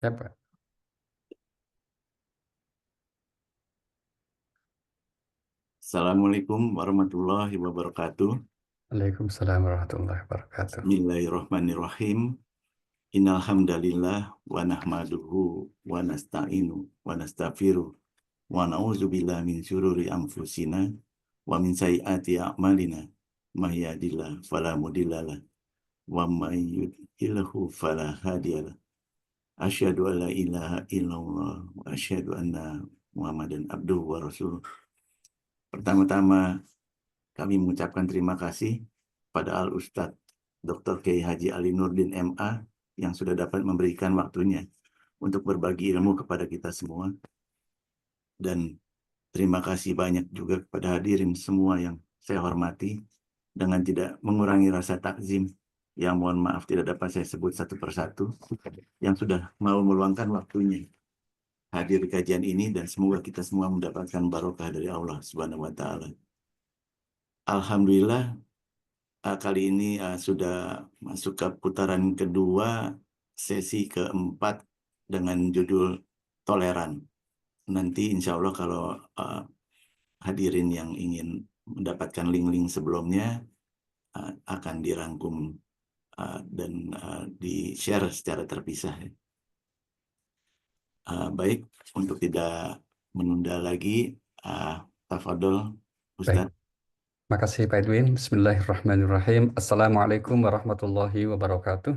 Ya, Pak. Assalamualaikum warahmatullahi wabarakatuh. Waalaikumsalam warahmatullahi wabarakatuh. Bismillahirrahmanirrahim. Innal hamdalillah wa nahmaduhu wa nasta'inu wa nastaghfiruh wa na'udzubillahi min syururi anfusina wa min sayyiati a'malina. May yahdihillahu fala mudhillalah wa may yudhlilhu fala hadiyalah. Asyhadu an la ilaha illallah wa asyhadu anna Muhammadan abduhu wa rasuluh. Pertama-tama kami mengucapkan terima kasih pada Al Ustadz Dr. Kiai Haji Ali Nurdin MA yang sudah dapat memberikan waktunya untuk berbagi ilmu kepada kita semua. Dan terima kasih banyak juga kepada hadirin semua yang saya hormati dengan tidak mengurangi rasa takzim yang mohon maaf tidak dapat saya sebut satu persatu yang sudah mau meluangkan waktunya hadir di kajian ini, dan semoga kita semua mendapatkan barokah dari Allah Subhanahu wa taala. Alhamdulillah, kali ini sudah masuk ke putaran kedua, sesi keempat dengan judul Toleran. Nanti insya Allah kalau hadirin yang ingin mendapatkan link-link sebelumnya akan dirangkum dan di-share secara terpisah. Baik, untuk tidak menunda lagi, tafadhol Baik, Ustadz. makasih Pak Edwin. Bismillahirrahmanirrahim. Assalamualaikum warahmatullahi wabarakatuh.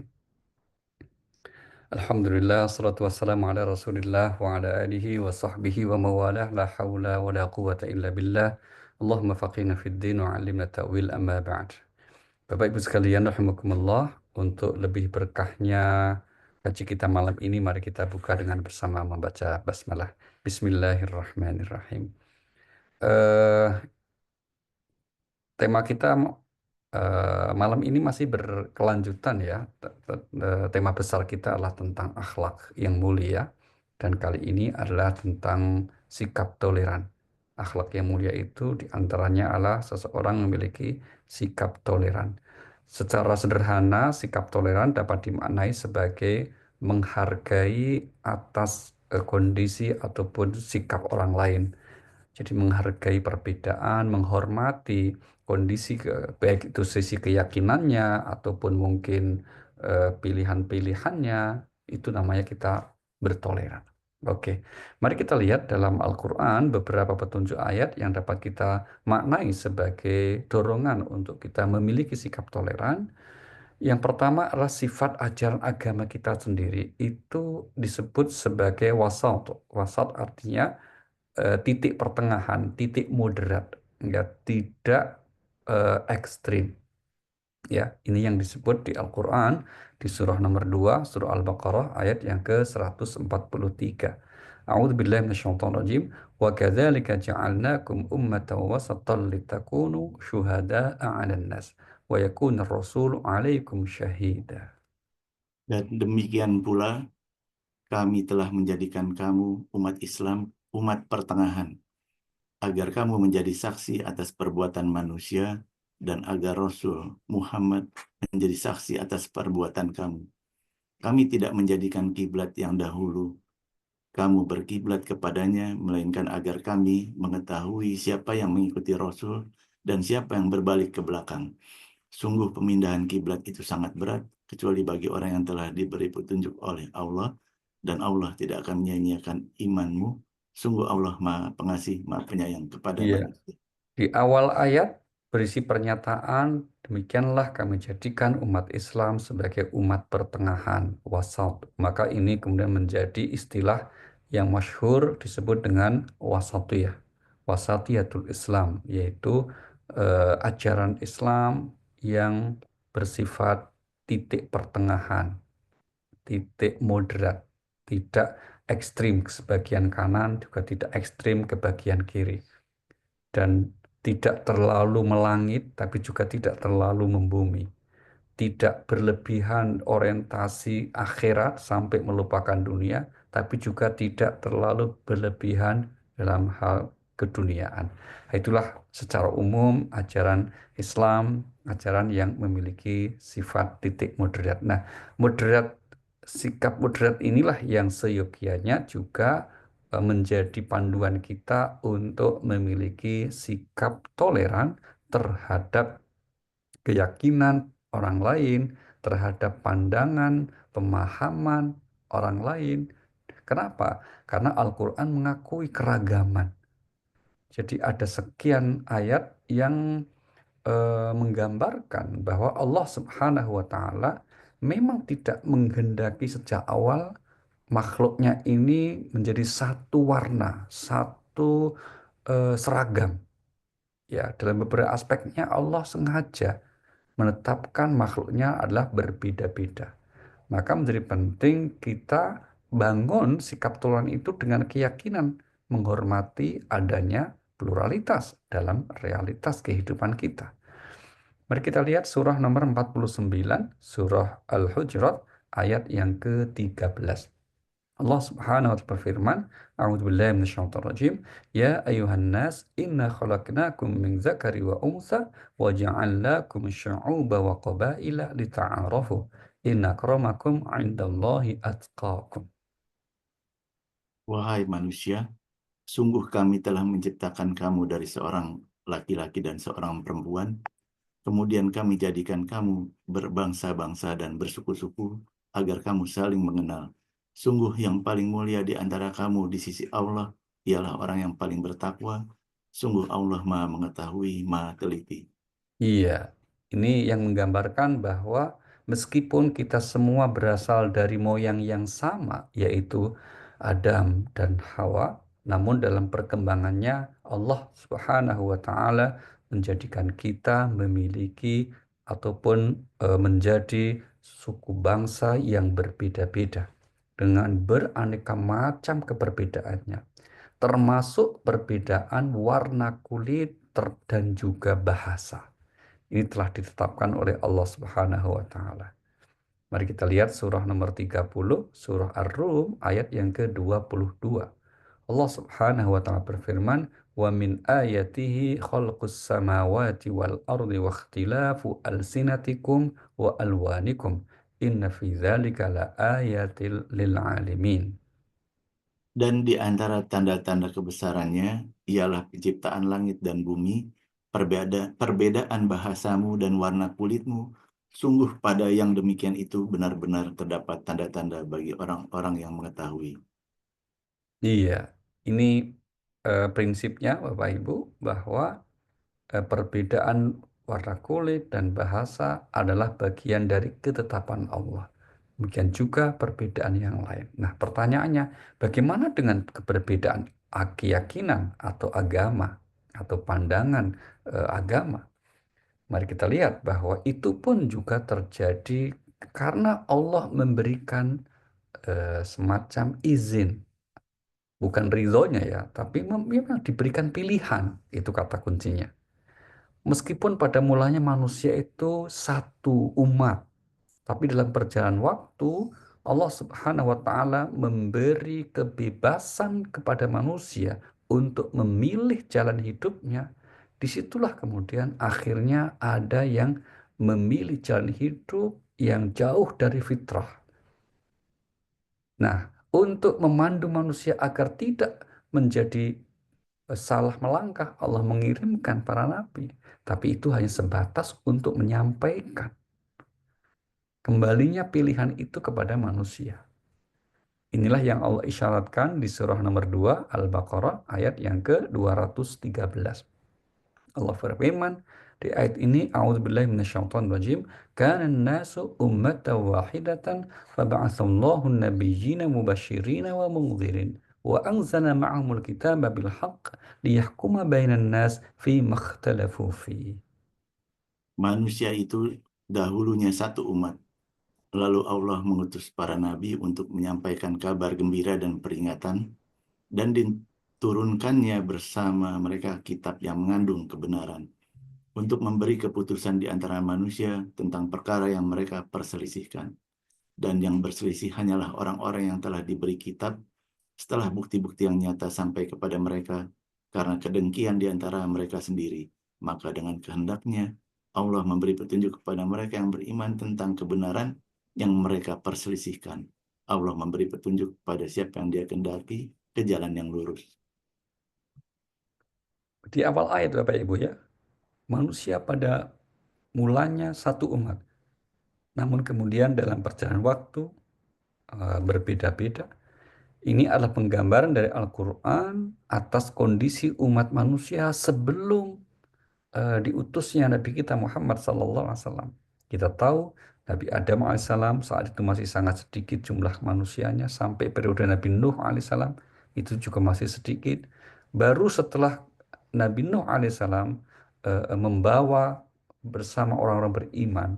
Alhamdulillah, salatu wassalamu ala rasulillah wa ala alihi wa sahbihi wa mawalah, la hawla wa la quwata illa billah. Allahumma faqina fid din wa alimna ta'wil amma ba'd. Bapak Ibu sekalian, rahimakumullah, untuk lebih berkahnya kaji kita malam ini, mari kita buka dengan bersama membaca basmalah. Bismillahirrahmanirrahim. Eh, Tema kita malam ini masih berkelanjutan ya. Tema besar kita adalah tentang akhlak yang mulia, dan kali ini adalah tentang sikap toleran. Akhlak yang mulia itu diantaranya adalah seseorang memiliki sikap toleran. Secara sederhana, sikap toleran dapat dimaknai sebagai menghargai atas kondisi ataupun sikap orang lain. Jadi menghargai perbedaan, menghormati kondisi baik itu sisi keyakinannya ataupun mungkin pilihan-pilihannya, itu namanya kita bertoleran. Oke, mari kita lihat dalam Al-Quran beberapa petunjuk ayat yang dapat kita maknai sebagai dorongan untuk kita memiliki sikap toleran. Yang pertama adalah sifat ajaran agama kita sendiri itu disebut sebagai wasat. Wasat artinya titik pertengahan, titik moderat, ya tidak ekstrim. Ya, ini yang disebut di Al-Quran di surah nomor 2, surah Al-Baqarah ayat yang ke-143. A'udzu billahi minasyaitonir rajim. Wa kadzalika ja'alnakum ummatan wasatan litakunu syuhada'a 'alan nas wa yakuna ar-rasulu 'alaikum syahida. Dan demikian pula kami telah menjadikan kamu umat Islam, umat pertengahan, agar kamu menjadi saksi atas perbuatan manusia dan agar Rasul Muhammad menjadi saksi atas perbuatan kamu. Kami tidak menjadikan kiblat yang dahulu kamu berkiblat kepadanya, melainkan agar kami mengetahui siapa yang mengikuti Rasul dan siapa yang berbalik ke belakang. Sungguh pemindahan kiblat itu sangat berat, kecuali bagi orang yang telah diberi petunjuk oleh Allah, dan Allah tidak akan menyia-nyiakan imanmu. Sungguh Allah Maha Pengasih, Maha Penyayang kepada Iya. manusia. Di awal ayat berisi pernyataan, demikianlah kami jadikan umat Islam sebagai umat pertengahan, wasat. Maka ini kemudian menjadi istilah yang masyhur disebut dengan wasatiyah. Wasatiyatul Islam, yaitu ajaran Islam yang bersifat titik pertengahan, titik moderat, tidak ekstrim ke sebagian kanan, juga tidak ekstrim ke bagian kiri, dan tidak terlalu melangit, tapi juga tidak terlalu membumi. Tidak berlebihan orientasi akhirat sampai melupakan dunia, tapi juga tidak terlalu berlebihan dalam hal keduniaan. Itulah secara umum ajaran Islam, ajaran yang memiliki sifat titik moderat. Nah, moderat sikap moderat inilah yang seyogyanya juga menjadi panduan kita untuk memiliki sikap toleran terhadap keyakinan orang lain, terhadap pandangan, pemahaman orang lain. Kenapa? Karena Al-Quran mengakui keragaman. Jadi ada sekian ayat yang menggambarkan bahwa Allah Subhanahu wa Ta'ala memang tidak menghendaki sejak awal makhluknya ini menjadi satu warna, satu seragam. Ya, dalam beberapa aspeknya Allah sengaja menetapkan makhluknya adalah berbeda-beda. Maka menjadi penting kita bangun sikap toleran itu dengan keyakinan menghormati adanya pluralitas dalam realitas kehidupan kita. Mari kita lihat surah nomor 49, surah Al-Hujurat, ayat yang ke-13. Allah Subhanahu wa ta'ala berfirman, A'udzu billahi minasyaitonir rajim, Ya ayuhan nas, inna khalaqnakum min dzakari wa untha wa ja'alnakum syu'uban wa qabaila lita'arafu. Inna akramakum 'indallahi atqakum. Wahai manusia, sungguh kami telah menciptakan kamu dari seorang laki-laki dan seorang perempuan. Kemudian kami jadikan kamu berbangsa-bangsa dan bersuku-suku agar kamu saling mengenal. Sungguh yang paling mulia di antara kamu di sisi Allah ialah orang yang paling bertakwa. Sungguh Allah Maha Mengetahui, Maha Teliti. Iya, ini yang menggambarkan bahwa meskipun kita semua berasal dari moyang yang sama, yaitu Adam dan Hawa, namun dalam perkembangannya Allah Subhanahu wa Ta'ala menjadikan kita memiliki ataupun menjadi suku bangsa yang berbeda-beda dengan beraneka macam keberbedaannya, termasuk perbedaan warna kulit dan juga bahasa. Ini telah ditetapkan oleh Allah Subhanahu wa taala. Mari kita lihat surah nomor 30, surah Ar-Rum ayat yang ke-22. Allah Subhanahu wa taala berfirman, "Wa min ayatihi khalqus samawati wal ardi wa ikhtilafu alsinatikum wa alwanikum. Inna fi dzalika laayatil lil alimin." Dan di antara tanda-tanda kebesarannya ialah penciptaan langit dan bumi, perbedaan bahasamu dan warna kulitmu. Sungguh pada yang demikian itu benar-benar terdapat tanda-tanda bagi orang-orang yang mengetahui. Iya, ini prinsipnya Bapak Ibu bahwa perbedaan warna kulit dan bahasa adalah bagian dari ketetapan Allah. Demikian juga perbedaan yang lain. Nah, pertanyaannya, bagaimana dengan keberbedaan keyakinan atau agama atau pandangan agama? Mari kita lihat bahwa itu pun juga terjadi karena Allah memberikan semacam izin, bukan ridhonya ya, tapi memang diberikan pilihan, itu kata kuncinya. Meskipun pada mulanya manusia itu satu umat, tapi dalam perjalanan waktu Allah Subhanahu wa taala memberi kebebasan kepada manusia untuk memilih jalan hidupnya. Disitulah kemudian akhirnya ada yang memilih jalan hidup yang jauh dari fitrah. Nah, untuk memandu manusia agar tidak menjadi salah melangkah, Allah mengirimkan para nabi. Tapi itu hanya sebatas untuk menyampaikan kembalinya pilihan itu kepada manusia. Inilah yang Allah isyaratkan di surah nomor 2 Al-Baqarah ayat yang ke-213. Allah berfirman di ayat ini, A'udzubillahi minasyaitonir rajim, kana an-nasu ummatan wahidatan fab'atsallahu an-nabiyyina mubasysyirin wa mundzirin wa anzala ma'ahumul kitaba bil haqq liyahkuma bainan nas fi makhtalafu fi. Manusia itu dahulunya satu umat. Lalu Allah mengutus para nabi untuk menyampaikan kabar gembira dan peringatan, dan diturunkannya bersama mereka kitab yang mengandung kebenaran, untuk memberi keputusan di antara manusia tentang perkara yang mereka perselisihkan. Dan yang berselisih hanyalah orang-orang yang telah diberi kitab setelah bukti-bukti yang nyata sampai kepada mereka karena kedengkian di antara mereka sendiri. Maka dengan kehendaknya, Allah memberi petunjuk kepada mereka yang beriman tentang kebenaran yang mereka perselisihkan. Allah memberi petunjuk pada siapa yang dia kendaki ke jalan yang lurus. Di awal ayat Bapak Ibu ya, manusia pada mulanya satu umat. Namun kemudian dalam perjalanan waktu berbeda-beda. Ini adalah penggambaran dari Al-Quran atas kondisi umat manusia sebelum diutusnya Nabi kita Muhammad SAW. Kita tahu Nabi Adam alaihissalam saat itu masih sangat sedikit jumlah manusianya sampai periode Nabi Nuh alaihissalam itu juga masih sedikit. Baru setelah Nabi Nuh alaihissalam membawa bersama orang-orang beriman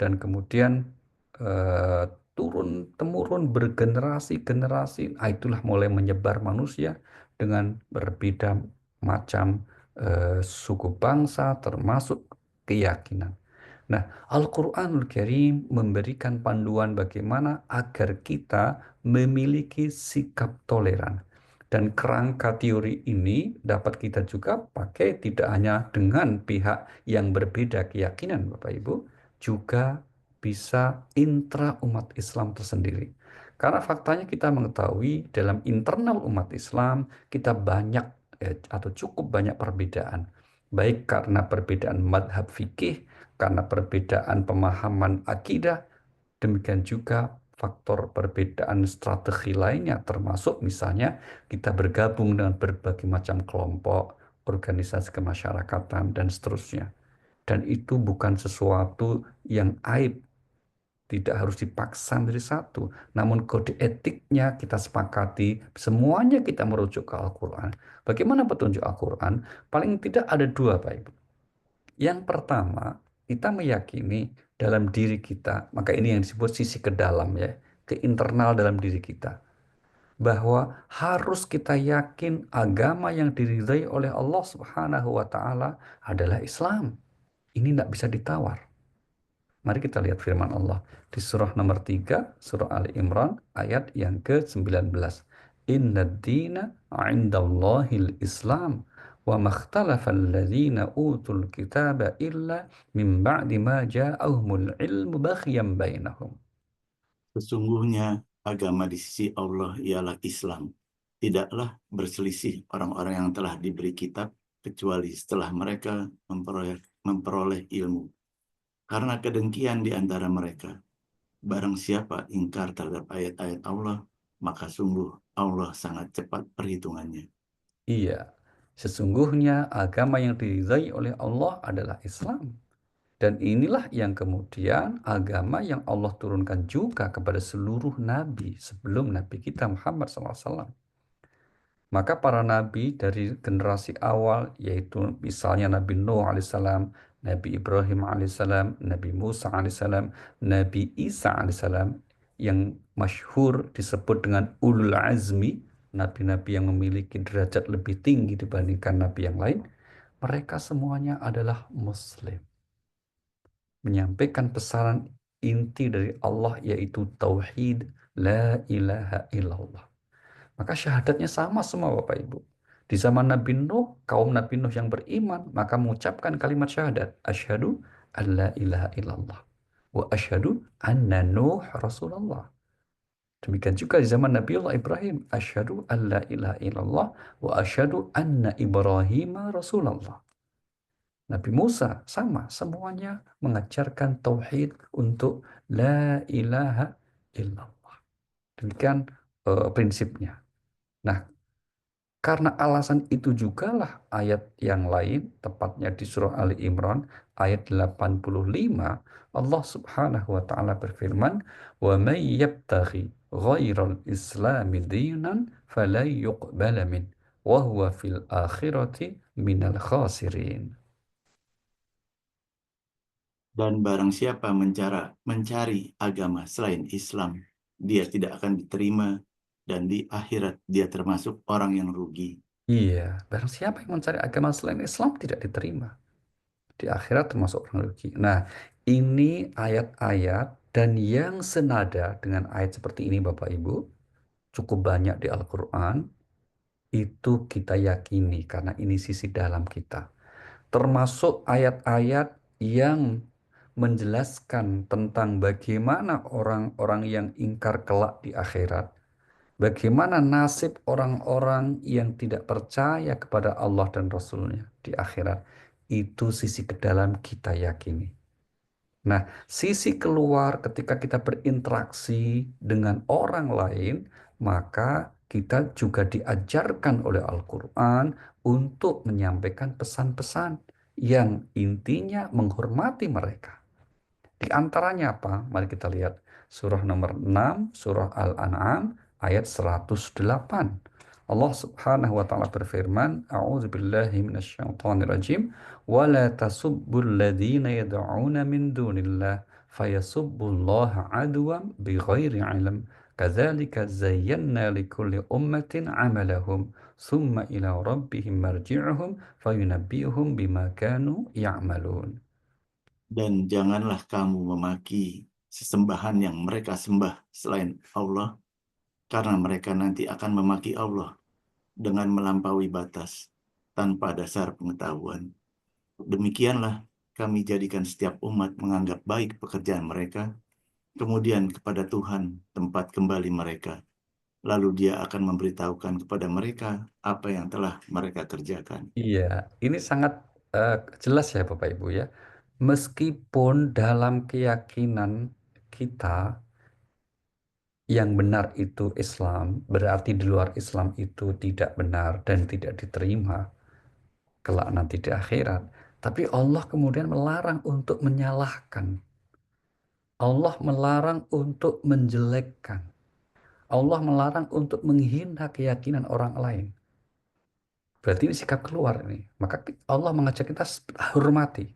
dan kemudian eh, turun temurun bergenerasi-generasi, itulah mulai menyebar manusia dengan berbeda macam suku bangsa termasuk keyakinan. Nah, Al-Quranul Karim memberikan panduan bagaimana agar kita memiliki sikap toleran. Dan kerangka teori ini dapat kita juga pakai tidak hanya dengan pihak yang berbeda keyakinan, Bapak Ibu, juga bisa intra umat Islam tersendiri. Karena faktanya kita mengetahui dalam internal umat Islam kita banyak atau cukup banyak perbedaan. Baik karena perbedaan madhab fikih, karena perbedaan pemahaman akidah, demikian juga faktor perbedaan strategi lainnya, termasuk misalnya kita bergabung dengan berbagai macam kelompok, organisasi kemasyarakatan, dan seterusnya. Dan itu bukan sesuatu yang aib, tidak harus dipaksa menjadi satu. Namun kode etiknya kita sepakati, semuanya kita merujuk ke Al-Quran. Bagaimana petunjuk Al-Quran? Paling tidak ada dua, Pak Ibu. Yang pertama, kita meyakini dalam diri kita, maka ini yang disebut sisi ke dalam ya, ke internal dalam diri kita. Bahwa harus kita yakin agama yang diridhai oleh Allah Subhanahu wa Ta'ala adalah Islam. Ini tidak bisa ditawar. Mari kita lihat firman Allah di surah nomor 3, surah Ali Imran, ayat yang ke-19. Inna dina indallahil Islam wa makhtalafa alladhina utul kitaba illa min ba'di ma ja'ahumul ilmu baghyan bainahum. Sesungguhnya agama di sisi Allah ialah Islam. Tidaklah berselisih orang-orang yang telah diberi kitab kecuali setelah mereka memperoleh ilmu. Karena kedengkian di antara mereka. Barang siapa ingkar terhadap ayat-ayat Allah, maka sungguh Allah sangat cepat perhitungannya. Iya, sesungguhnya agama yang diridhai oleh Allah adalah Islam. Dan inilah yang kemudian agama yang Allah turunkan juga kepada seluruh nabi sebelum Nabi kita Muhammad SAW. Maka para nabi dari generasi awal, yaitu misalnya Nabi Nuh alaihissalam, Nabi Ibrahim alaihissalam, Nabi Musa alaihissalam, Nabi Isa alaihissalam, yang masyhur disebut dengan ulul azmi, nabi-nabi yang memiliki derajat lebih tinggi dibandingkan nabi yang lain, mereka semuanya adalah Muslim, menyampaikan pesanan inti dari Allah yaitu tauhid, la ilaha illallah. Maka syahadatnya sama semua Bapak Ibu. Di zaman Nabi Nuh, kaum Nabi Nuh yang beriman, maka mengucapkan kalimat syahadat. Asyhadu an la ilaha illallah. Wa asyhadu anna Nuh Rasulullah. Demikian juga di zaman Nabi Allah Ibrahim. Asyhadu an la ilaha illallah. Wa asyhadu anna Ibrahim Rasulullah. Nabi Musa sama, semuanya mengajarkan tauhid untuk la ilaha illallah. Demikian prinsipnya. Nah, karena alasan itu jugalah ayat yang lain, tepatnya di surah Ali Imran, ayat 85, Allah Subhanahu wa taala berfirman, "Wa may yabtaghi ghairal islami dinan falan yuqbala min wa huwa fil akhirati minal khasirin." Dan barang siapa mencari agama selain Islam, dia tidak akan diterima dan di akhirat dia termasuk orang yang rugi. Iya, barang siapa yang mencari agama selain Islam tidak diterima. Di akhirat termasuk orang rugi. Nah, ini ayat-ayat dan yang senada dengan ayat seperti ini Bapak Ibu, cukup banyak di Al-Quran, itu kita yakini karena ini sisi dalam kita. Termasuk ayat-ayat yang menjelaskan tentang bagaimana orang-orang yang ingkar kelak di akhirat, bagaimana nasib orang-orang yang tidak percaya kepada Allah dan Rasul-Nya di akhirat. Itu sisi ke dalam kita yakini. Nah, sisi keluar ketika kita berinteraksi dengan orang lain, maka kita juga diajarkan oleh Al-Quran untuk menyampaikan pesan-pesan yang intinya menghormati mereka. Di antaranya apa? Mari kita lihat surah nomor 6, surah Al-An'am ayat 108. Allah Subhanahu wa taala berfirman, "A'udzu billahi minasyaitonir rajim, wa la tasubbul ladzina yad'una min dunillah fayasubbullaha adwan bighairi ilm. Kadzalika zayyana likulli ummatin 'amalahum, summa ila rabbihim marji'uhum fayunabbi'uhum bima kanu ya'malun." Dan janganlah kamu memaki sesembahan yang mereka sembah selain Allah, karena mereka nanti akan memaki Allah dengan melampaui batas tanpa dasar pengetahuan. Demikianlah kami jadikan setiap umat menganggap baik pekerjaan mereka, kemudian kepada Tuhan tempat kembali mereka. Lalu Dia akan memberitahukan kepada mereka apa yang telah mereka kerjakan. Iya, ini sangat jelas ya Bapak Ibu ya. Meskipun dalam keyakinan kita yang benar itu Islam, berarti di luar Islam itu tidak benar dan tidak diterima kelak nanti di akhirat. Tapi Allah kemudian melarang untuk menyalahkan. Allah melarang untuk menjelekkan. Allah melarang untuk menghina keyakinan orang lain. Berarti ini sikap keluar ini. Maka Allah mengajak kita hormati.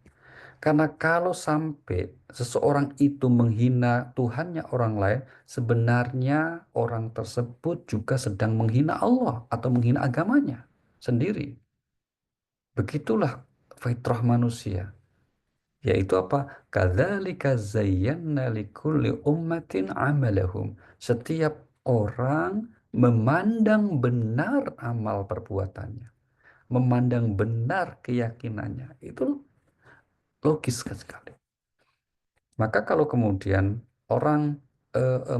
Karena kalau sampai seseorang itu menghina Tuhannya orang lain, sebenarnya orang tersebut juga sedang menghina Allah atau menghina agamanya sendiri. Begitulah fitrah manusia. Yaitu apa? Kadzalika zayyana likulli ummatin amalahum. Setiap orang memandang benar amal perbuatannya, memandang benar keyakinannya. Itu logis sekali. Maka kalau kemudian orang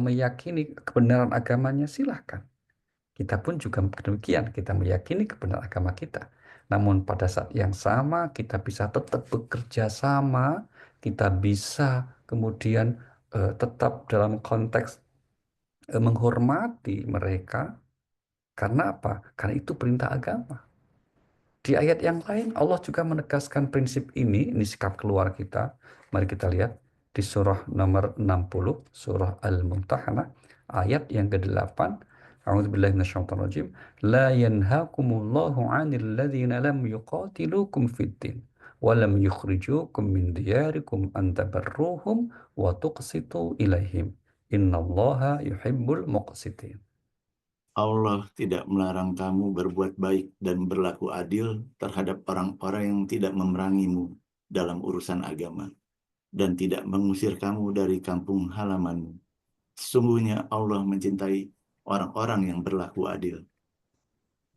meyakini kebenaran agamanya, silahkan. Kita pun juga demikian, kita meyakini kebenaran agama kita. Namun pada saat yang sama kita bisa tetap bekerja sama, kita bisa kemudian tetap dalam konteks menghormati mereka. Karena apa? Karena itu perintah agama. Di ayat yang lain Allah juga menegaskan prinsip ini sikap keluar kita. Mari kita lihat di surah nomor 60, surah Al-Mumtahanah, ayat yang ke-8. A'udzubillahi minasyaitonir rajim. La yanhaakumullahu 'anil ladzina lam yuqatilukum fid din wa lam yukhrijukum min diyarikum an tabarruhum wa tuqsitu ilaihim. Innallaha yuhibbul muqsitin. Allah tidak melarang kamu berbuat baik dan berlaku adil terhadap orang-orang yang tidak memerangimu dalam urusan agama dan tidak mengusir kamu dari kampung halamanmu. Sesungguhnya Allah mencintai orang-orang yang berlaku adil.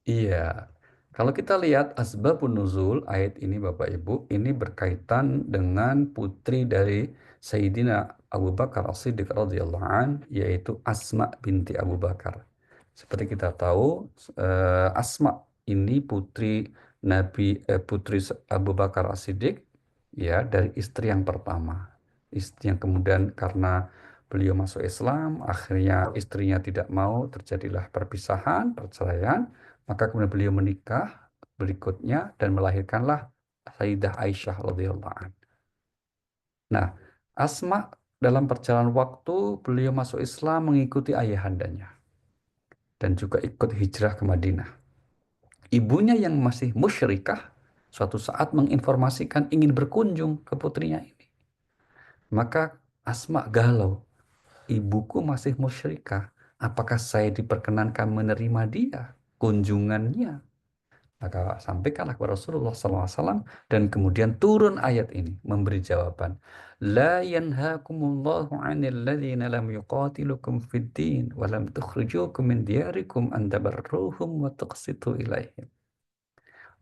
Iya, kalau kita lihat asbabun nuzul ayat ini Bapak Ibu, ini berkaitan dengan putri dari Sayyidina Abu Bakar As-Siddiq radhiyallahu an, yaitu Asma binti Abu Bakar. Seperti kita tahu, Asma ini putri Abu Bakar As-Siddiq, ya, dari istri yang pertama. Istri yang kemudian karena beliau masuk Islam, akhirnya istrinya tidak mau, terjadilah perpisahan, perceraian. Maka kemudian beliau menikah berikutnya dan melahirkanlah Sayyidah Aisyah radhiyallahu an. Nah, Asma dalam perjalanan waktu beliau masuk Islam mengikuti ayahandanya dan juga ikut hijrah ke Madinah. Ibunya yang masih musyrikah suatu saat menginformasikan ingin berkunjung ke putrinya ini. Maka Asma galau, ibuku masih musyrikah. Apakah saya diperkenankan menerima dia kunjungannya? Maka sampaikanlah kepada Rasulullah SAW dan kemudian turun ayat ini memberi jawaban. La yanhaakumullahu 'anil ladzina lam yuqatilukum fid din wa lam tukhrijukum min diyarikum an tabarruhum wa tuqsitu ilaihim.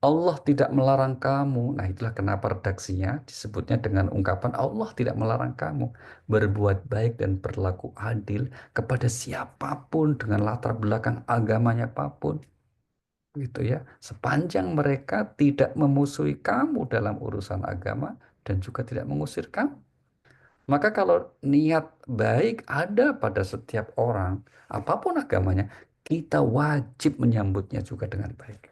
Allah tidak melarang kamu. Nah, itulah kenapa redaksinya disebutnya dengan ungkapan Allah tidak melarang kamu berbuat baik dan berlaku adil kepada siapapun dengan latar belakang agamanya apapun. Gitu ya. Sepanjang mereka tidak memusuhi kamu dalam urusan agama dan juga tidak mengusir kamu. Maka kalau niat baik ada pada setiap orang, apapun agamanya, kita wajib menyambutnya juga dengan baik.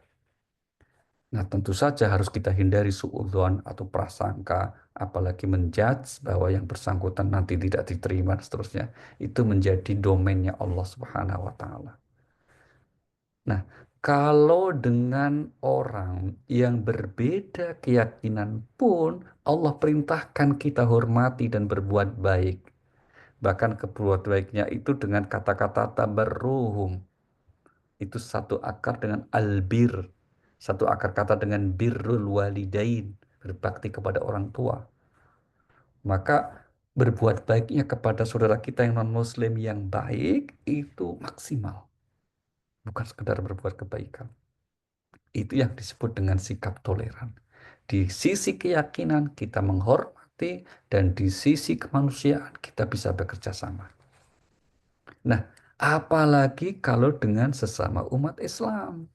Nah, tentu saja harus kita hindari suudzon atau prasangka, apalagi menjudge bahwa yang bersangkutan nanti tidak diterima dan seterusnya. Itu menjadi domainnya Allah Subhanahu wa taala. Nah, kalau dengan orang yang berbeda keyakinan pun Allah perintahkan kita hormati dan berbuat baik. Bahkan berbuat baiknya itu dengan kata-kata tabarruhum. Itu satu akar dengan albir. Satu akar kata dengan birrul walidain. Berbakti kepada orang tua. Maka berbuat baiknya kepada saudara kita yang non-muslim yang baik itu maksimal. Bukan sekedar berbuat kebaikan. Itu yang disebut dengan sikap toleran. Di sisi keyakinan kita menghormati dan di sisi kemanusiaan kita bisa bekerja sama. Nah, apalagi kalau dengan sesama umat Islam.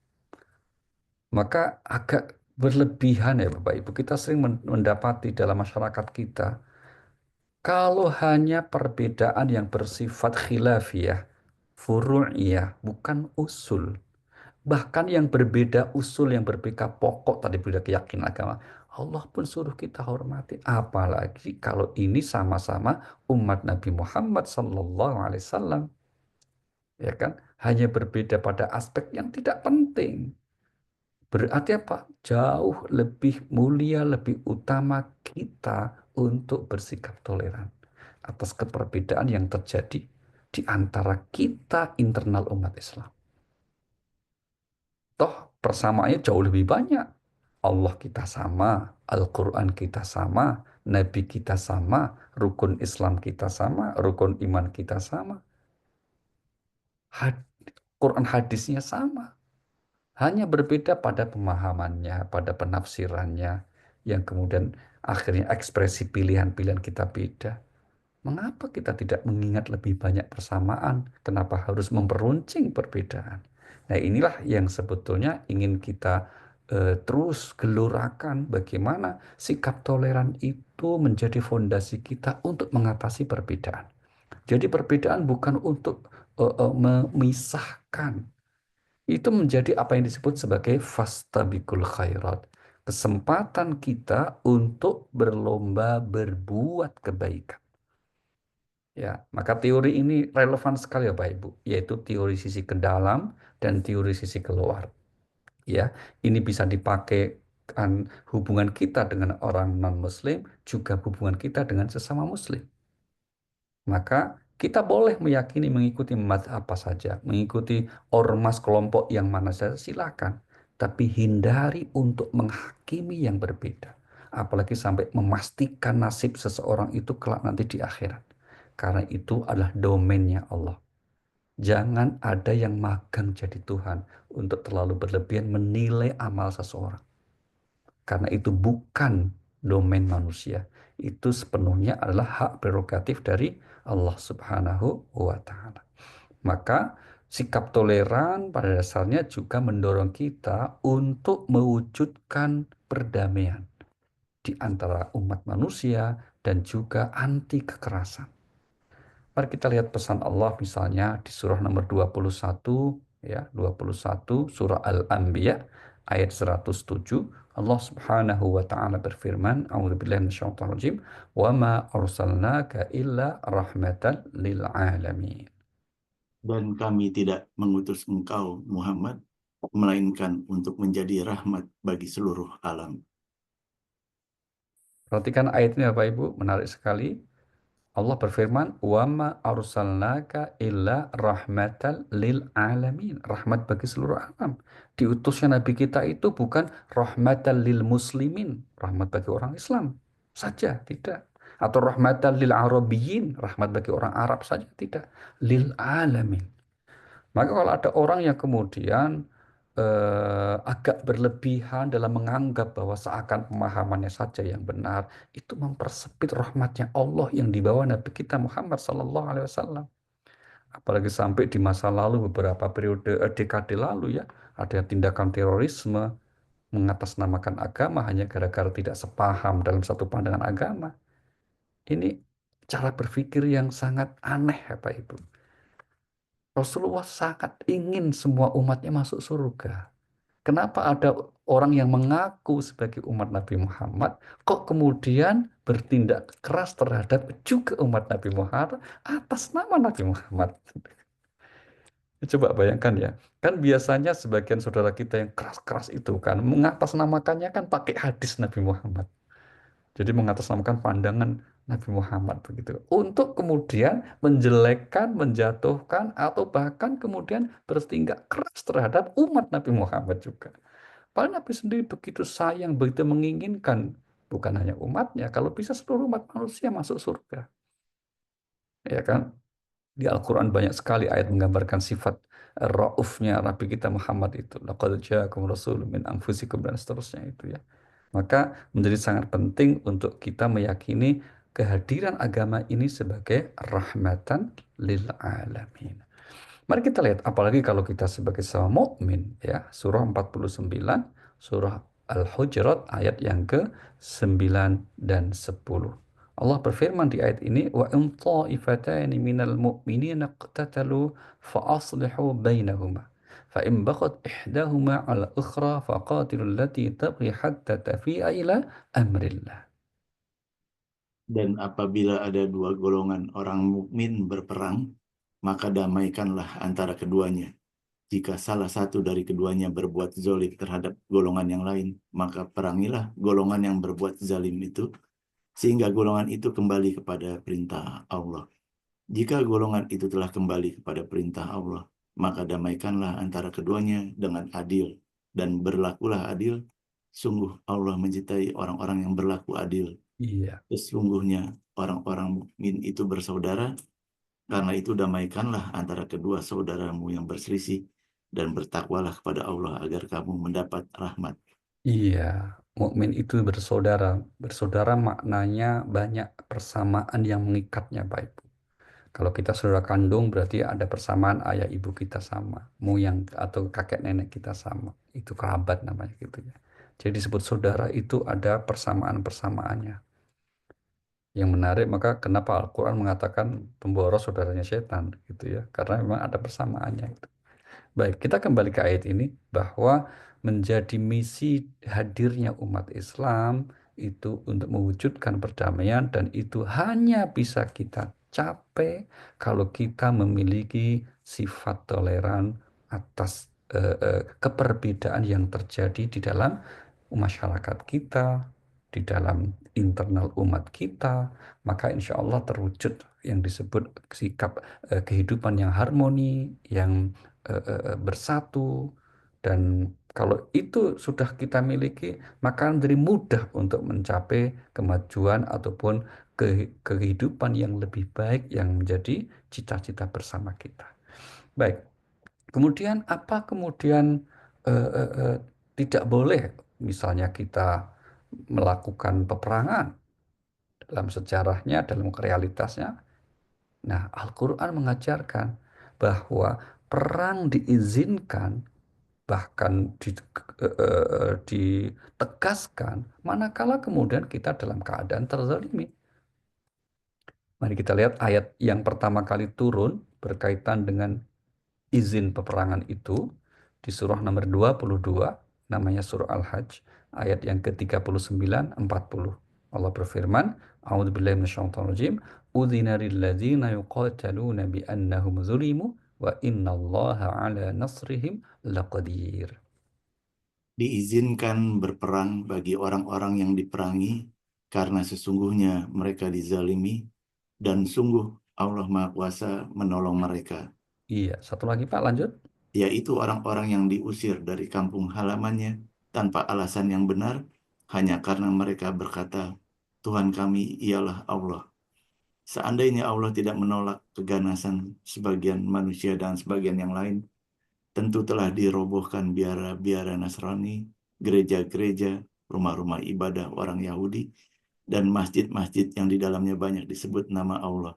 Maka agak berlebihan ya Bapak Ibu. Kita sering mendapati dalam masyarakat kita. Kalau hanya perbedaan yang bersifat khilafiyah, furu'iyah, bukan usul. Bahkan yang berbeda usul, yang berbeda pokok, tadi berbeda keyakinan agama. Allah pun suruh kita hormati. Apalagi kalau ini sama-sama umat Nabi Muhammad Sallallahu Alaihi Wasallam. Ya kan? Hanya berbeda pada aspek yang tidak penting. Berarti apa? Jauh lebih mulia, lebih utama kita untuk bersikap toleran atas keperbedaan yang terjadi di antara kita internal umat Islam. Toh persamaannya jauh lebih banyak. Allah kita sama, Al-Quran kita sama, Nabi kita sama, rukun Islam kita sama, rukun iman kita sama. Quran hadisnya sama. Hanya berbeda pada pemahamannya, pada penafsirannya, yang kemudian akhirnya ekspresi pilihan-pilihan kita beda. Mengapa kita tidak mengingat lebih banyak persamaan? Kenapa harus memperuncing perbedaan? Nah, inilah yang sebetulnya ingin kita terus gelurakan bagaimana sikap toleran itu menjadi fondasi kita untuk mengatasi perbedaan. Jadi perbedaan bukan untuk memisahkan, itu menjadi apa yang disebut sebagai fastabikul khairat. Kesempatan kita untuk berlomba berbuat kebaikan. Ya, maka teori ini relevan sekali ya Pak Ibu, yaitu teori sisi ke dalam dan teori sisi keluar. Ya, ini bisa dipakai kan hubungan kita dengan orang non-muslim, juga hubungan kita dengan sesama muslim. Maka kita boleh meyakini mengikuti mazhab apa saja, mengikuti ormas kelompok yang mana saja silakan. Tapi hindari untuk menghakimi yang berbeda. Apalagi sampai memastikan nasib seseorang itu kelak nanti di akhirat. Karena itu adalah domainnya Allah. Jangan ada yang magang jadi Tuhan untuk terlalu berlebihan menilai amal seseorang. Karena itu bukan domain manusia. Itu sepenuhnya adalah hak prerogatif dari Allah Subhanahu wa Ta'ala. Maka sikap toleran pada dasarnya juga mendorong kita untuk mewujudkan perdamaian di antara umat manusia dan juga anti kekerasan. Mari kita lihat pesan Allah misalnya di surah nomor 21 ya, 21 surah Al-Anbiya ayat 107. Allah Subhanahu wa taala berfirman, A'udzubillahi minasyaitonir rajim, "Wa ma arsalnaka illa rahmatan lil alamin." Dan kami tidak mengutus engkau, Muhammad, melainkan untuk menjadi rahmat bagi seluruh alam. Perhatikan ayat ini Bapak Ibu, menarik sekali. Allah berfirman, "Wa ma arsalnaka illa rahmatan lil alamin." Rahmat bagi seluruh alam. Diutusnya Nabi kita itu bukan rahmatan lil muslimin, rahmat bagi orang Islam saja, tidak. Atau rahmatan lil arabiyyin, rahmat bagi orang Arab saja, tidak. Lil alamin. Maka kalau ada orang yang kemudian agak berlebihan dalam menganggap bahwa seakan pemahamannya saja yang benar, itu mempersempit rahmatnya Allah yang dibawa Nabi kita Muhammad Sallallahu Alaihi Wasallam. Apalagi sampai di masa lalu beberapa periode dekade lalu ya, ada tindakan terorisme mengatasnamakan agama hanya gara-gara tidak sepaham dalam satu pandangan agama. Ini cara berpikir yang sangat aneh, Bapak Ibu. Rasulullah sangat ingin semua umatnya masuk surga. Kenapa ada orang yang mengaku sebagai umat Nabi Muhammad, kok kemudian bertindak keras terhadap juga umat Nabi Muhammad atas nama Nabi Muhammad? Coba bayangkan ya, kan biasanya sebagian saudara kita yang keras-keras itu kan mengatasnamakannya kan pakai hadis Nabi Muhammad. Jadi mengatasnamakan pandangan Nabi Muhammad begitu. Untuk kemudian menjelekkan, menjatuhkan, atau bahkan kemudian bertindak keras terhadap umat Nabi Muhammad juga. Padahal Nabi sendiri begitu sayang, begitu menginginkan bukan hanya umatnya, kalau bisa seluruh umat manusia masuk surga. Ya kan? Di Al-Quran banyak sekali ayat menggambarkan sifat raufnya Nabi kita Muhammad itu. Laqad ja'akum rasulun min anfusikum dan seterusnya itu ya. Maka menjadi sangat penting untuk kita meyakini kehadiran agama ini sebagai rahmatan lil alamin. Mari kita lihat, apalagi kalau kita sebagai sama mukmin ya, surah 49, surah Al-Hujurat ayat yang ke-9 dan 10. Allah berfirman di ayat ini, wa in ta'ifatani minal mu'minina iqtatalu fa aslihu bainahuma. Fa in baghat ihdahuma 'ala ukhra faqatilul lati tabghi hatta tafi'a ila amrillah. Dan apabila ada dua golongan orang mukmin berperang, maka damaikanlah antara keduanya. Jika salah satu dari keduanya berbuat zolim terhadap golongan yang lain, maka perangilah golongan yang berbuat zalim itu, sehingga golongan itu kembali kepada perintah Allah. Jika golongan itu telah kembali kepada perintah Allah, maka damaikanlah antara keduanya dengan adil, dan berlakulah adil. Sungguh Allah mencintai orang-orang yang berlaku adil. Iya, Sesungguhnya orang-orang mukmin itu bersaudara, karena itu damaikanlah antara kedua saudaramu yang berselisih, dan bertakwalah kepada Allah agar kamu mendapat rahmat. iya. Mukmin itu bersaudara. Bersaudara maknanya banyak persamaan yang mengikatnya, Baik. Kalau kita saudara kandung berarti ada persamaan ayah ibu kita sama, moyang atau kakek nenek kita sama. Itu kerabat namanya gitu ya. Jadi disebut saudara itu ada persamaan-persamaannya. Yang menarik maka kenapa Al-Quran mengatakan pemboros saudaranya setan gitu ya. Karena memang ada persamaannya. Baik, kita kembali ke ayat ini bahwa menjadi misi hadirnya umat Islam itu untuk mewujudkan perdamaian dan itu hanya bisa kita capai kalau kita memiliki sifat toleran atas keperbedaan yang terjadi di dalam masyarakat kita, di dalam internal umat kita, maka insya Allah terwujud yang disebut sikap kehidupan yang harmoni, yang bersatu, dan kalau itu sudah kita miliki, maka menjadi mudah untuk mencapai kemajuan ataupun kehidupan yang lebih baik yang menjadi cita-cita bersama kita. Baik, kemudian apa kemudian eh, eh, eh, tidak boleh misalnya kita melakukan peperangan dalam sejarahnya, dalam realitasnya. Nah, Al-Quran mengajarkan bahwa perang diizinkan bahkan ditegaskan manakala kemudian kita dalam keadaan terzalimi. Mari kita lihat ayat yang pertama kali turun berkaitan dengan izin peperangan itu di surah nomor 22, namanya surah Al-Hajj, ayat yang ke-39 40. Allah berfirman, A'udzubillahi minasyaitonirrajim, "Udzina lilladzina yuqataluna bi annahum zulimu wa innallaha 'ala nasrihim laqadir." Diizinkan berperang bagi orang-orang yang diperangi, karena sesungguhnya mereka dizalimi, dan sungguh Allah Maha Kuasa menolong mereka, Iya, satu lagi Pak, lanjut. yaitu orang-orang yang diusir dari kampung halamannya tanpa alasan yang benar, hanya karena mereka berkata, Tuhan kami ialah Allah. Seandainya Allah tidak menolak keganasan sebagian manusia dan sebagian yang lain, tentu telah dirobohkan biara-biara Nasrani, gereja-gereja, rumah-rumah ibadah orang Yahudi, dan masjid-masjid yang di dalamnya banyak disebut nama Allah.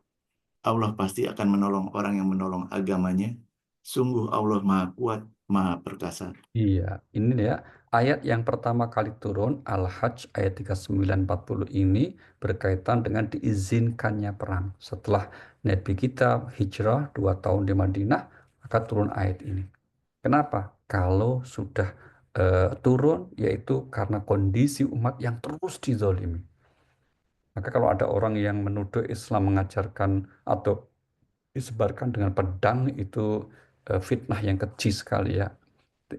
Allah pasti akan menolong orang yang menolong agamanya. Sungguh Allah Maha Kuat, Maha Perkasa. Iya, ini ya ayat yang pertama kali turun Al-Hajj ayat 39-40 ini berkaitan dengan diizinkannya perang. Setelah Nabi kita hijrah 2 tahun di Madinah, maka turun ayat ini. Kenapa? Kalau sudah turun, yaitu karena kondisi umat yang terus dizolimi. Maka kalau ada orang yang menuduh Islam mengajarkan atau disebarkan dengan pedang, itu fitnah yang keji sekali ya.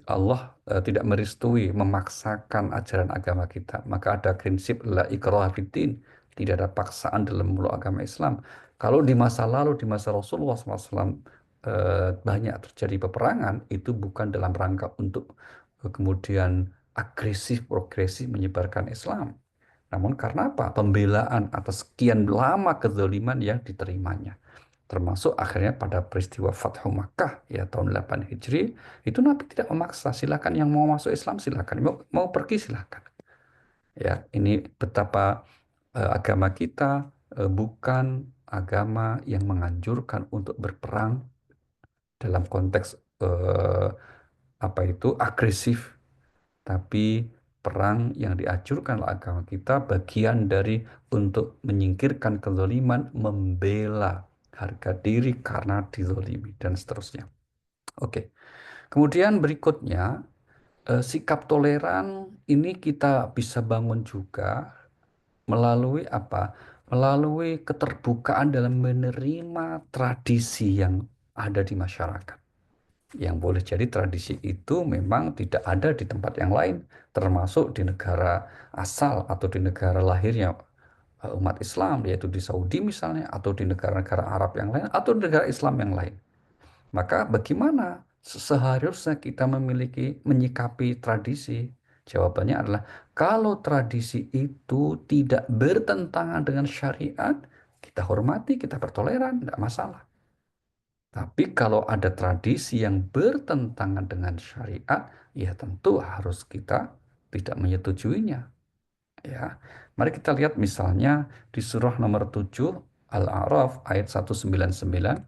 Allah tidak merestui memaksakan ajaran agama kita. Maka ada prinsip la ikraha fiddin, tidak ada paksaan dalam memeluk agama Islam. Kalau di masa lalu, di masa Rasulullah SAW banyak terjadi peperangan, itu bukan dalam rangka untuk kemudian agresif, progresif menyebarkan Islam. Namun karena apa? Pembelaan atas sekian lama kezaliman yang diterimanya. Termasuk akhirnya pada peristiwa Fathu Makkah ya tahun 8 Hijri, itu Nabi tidak memaksa, silakan yang mau masuk Islam silakan, mau pergi silakan. Ya, ini betapa agama kita bukan agama yang menganjurkan untuk berperang dalam konteks apa itu agresif, tapi perang yang dianjurkan oleh agama kita bagian dari untuk menyingkirkan kezaliman, membela harga diri karena dizalimi dan seterusnya. Oke. Kemudian berikutnya sikap toleran ini kita bisa bangun juga melalui apa? Melalui keterbukaan dalam menerima tradisi yang ada di masyarakat. Yang boleh jadi tradisi itu memang tidak ada di tempat yang lain, termasuk di negara asal atau di negara lahirnya umat Islam, yaitu di Saudi misalnya, atau di negara-negara Arab yang lain, atau di negara Islam yang lain. Maka bagaimana seharusnya kita memiliki menyikapi tradisi? Jawabannya adalah kalau tradisi itu tidak bertentangan dengan syariat, kita hormati, kita bertoleran, tidak masalah. Tapi kalau ada tradisi yang bertentangan dengan syariat, ya tentu harus kita tidak menyetujuinya. Ya, mari kita lihat misalnya di surah nomor 7 Al-A'raf ayat 199,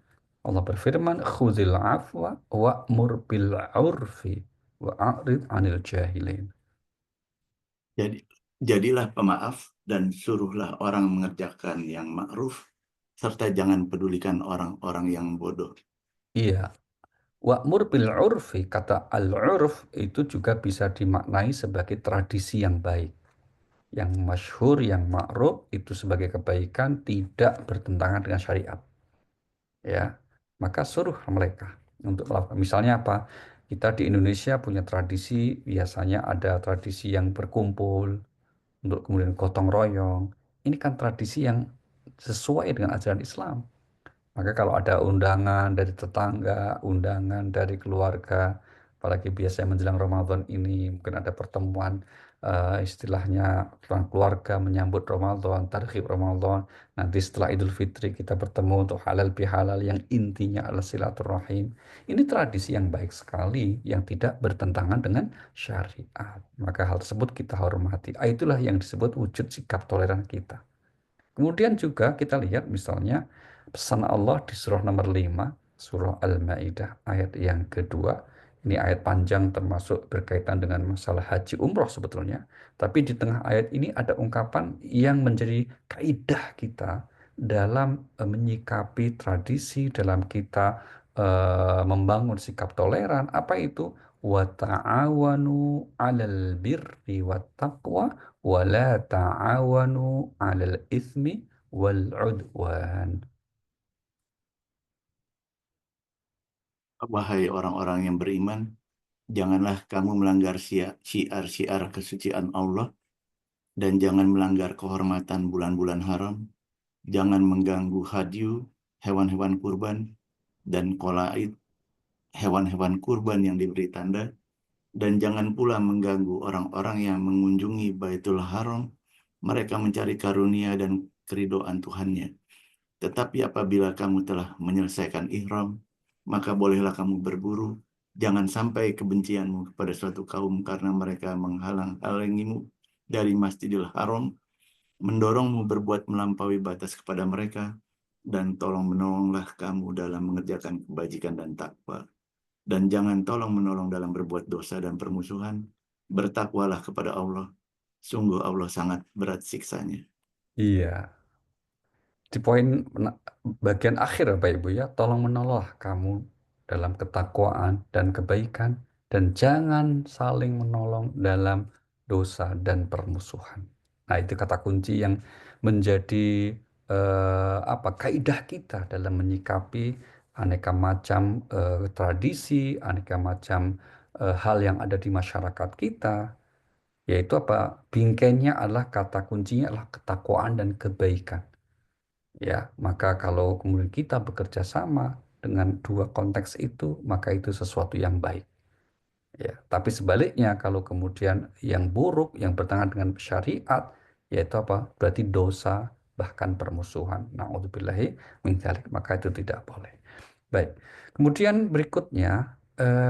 Allah berfirman, "Khudhil afwa wa'mur bil 'urfi wa'rid 'anil jahilin." Jadi, jadilah pemaaf dan suruhlah orang mengerjakan yang ma'ruf, serta jangan pedulikan orang-orang yang bodoh. Iya, wa'mur bil 'urfi, kata al-'urf itu juga bisa dimaknai sebagai tradisi yang baik. Yang masyhur, yang ma'ruf itu sebagai kebaikan tidak bertentangan dengan syariat. Ya, maka suruh mereka untuk melakukan. Misalnya apa? Kita di Indonesia punya tradisi, biasanya ada tradisi yang berkumpul untuk kemudian gotong royong. Ini kan tradisi yang sesuai dengan ajaran Islam. Maka kalau ada undangan dari tetangga, undangan dari keluarga, apalagi biasanya menjelang Ramadan ini, mungkin ada pertemuan istilahnya tentang keluarga menyambut Ramadan, tarhib Ramadan. Nanti setelah Idul Fitri kita bertemu untuk halal bihalal yang intinya adalah silaturahim. Ini tradisi yang baik sekali, yang tidak bertentangan dengan syariat. Maka hal tersebut kita hormati. Itulah yang disebut wujud sikap toleran kita. Kemudian juga kita lihat misalnya pesan Allah di surah nomor 5, surah Al-Maidah ayat yang kedua. Ini ayat panjang termasuk berkaitan dengan masalah haji umroh sebetulnya. Tapi di tengah ayat ini ada ungkapan yang menjadi kaidah kita dalam menyikapi tradisi, dalam kita membangun sikap toleran. Apa itu? Wa ta'awanu 'alal birri wat taqwa wala ta'awanu 'alal itsmi wal 'udwan. Wahai orang-orang yang beriman, janganlah kamu melanggar syiar-syiar kesucian Allah, dan jangan melanggar kehormatan bulan-bulan haram, jangan mengganggu hadyu, hewan-hewan kurban, dan qalaid, hewan-hewan kurban yang diberi tanda, dan jangan pula mengganggu orang-orang yang mengunjungi Baitul Haram, mereka mencari karunia dan keridoan Tuhannya. Tetapi apabila kamu telah menyelesaikan ihram, maka bolehlah kamu berburu Jangan sampai kebencianmu kepada suatu kaum karena mereka menghalang-halangimu dari Masjidil Haram, mendorongmu berbuat melampaui batas kepada mereka, dan tolong menolonglah kamu dalam mengerjakan kebajikan dan takwa. Dan jangan tolong menolong dalam berbuat dosa dan permusuhan. Bertakwalah kepada Allah. Sungguh Allah sangat berat siksanya. Iya, di poin bagian akhir Bapak Ibu ya, tolong menolong kamu dalam ketakwaan dan kebaikan dan jangan saling menolong dalam dosa dan permusuhan. Nah, itu kata kunci yang menjadi apa kaidah kita dalam menyikapi aneka macam tradisi, aneka macam hal yang ada di masyarakat kita, yaitu apa? Bingkainya adalah kata kuncinya adalah ketakwaan dan kebaikan. Ya, maka kalau kemudian kita bekerja sama dengan dua konteks itu, maka itu sesuatu yang baik. Ya, tapi sebaliknya kalau kemudian yang buruk, yang bertentangan dengan syariat, yaitu apa? Berarti dosa, bahkan permusuhan. Na'udzubillahi min dzalik. Maka itu tidak boleh. Baik. Kemudian berikutnya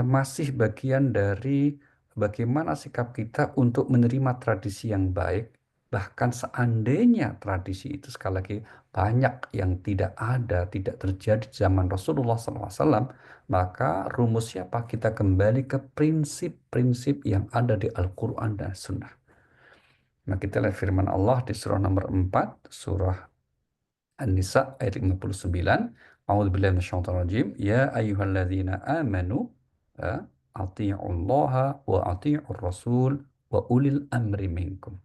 masih bagian dari bagaimana sikap kita untuk menerima tradisi yang baik, bahkan seandainya tradisi itu sekali lagi banyak yang tidak ada, tidak terjadi di zaman Rasulullah SAW, maka rumusnya apa? Kita kembali ke prinsip-prinsip yang ada di Al-Quran dan Sunnah. Nah, kita lihat firman Allah di surah nomor 4, surah An-Nisa ayat 59. A'udzubillahi minasyaitonir rajim. Ya ayyuhalladzina amanu atii'ullaha wa atii'ur rasul wa ulil amri minkum.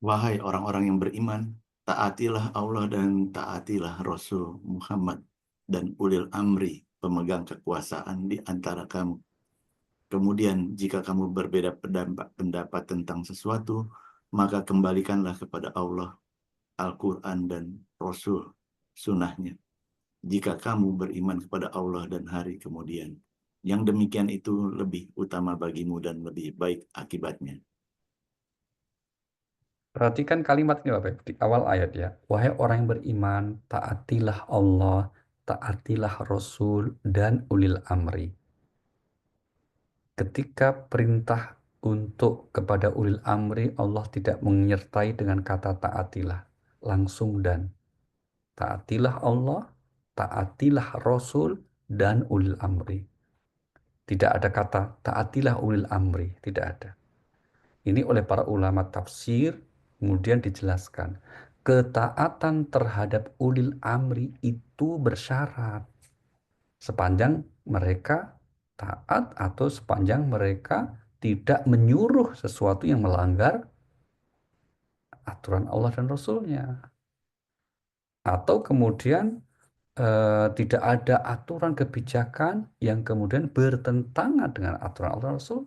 Wahai orang-orang yang beriman, taatilah Allah dan taatilah Rasul Muhammad dan ulil amri, pemegang kekuasaan di antara kamu. Kemudian, jika kamu berbeda pendapat tentang sesuatu, maka kembalikanlah kepada Allah, Al-Quran, dan Rasul, sunnahnya. Jika kamu beriman kepada Allah dan hari kemudian. Yang demikian itu lebih utama bagimu dan lebih baik akibatnya. Perhatikan kalimat ini Bapak Ibu, di awal ayat ya. Wahai orang yang beriman, taatilah Allah, taatilah Rasul dan ulil amri. Ketika perintah untuk kepada ulil amri, Allah tidak menyertai dengan kata taatilah. Langsung dan. Taatilah Allah, taatilah Rasul, dan ulil amri. Tidak ada kata taatilah ulil amri. Tidak ada. Ini oleh para ulama tafsir kemudian dijelaskan. Ketaatan terhadap ulil amri itu bersyarat. Sepanjang mereka taat atau sepanjang mereka tidak menyuruh sesuatu yang melanggar aturan Allah dan Rasulnya. Atau kemudian tidak ada aturan kebijakan yang kemudian bertentangan dengan aturan Allah dan Rasul.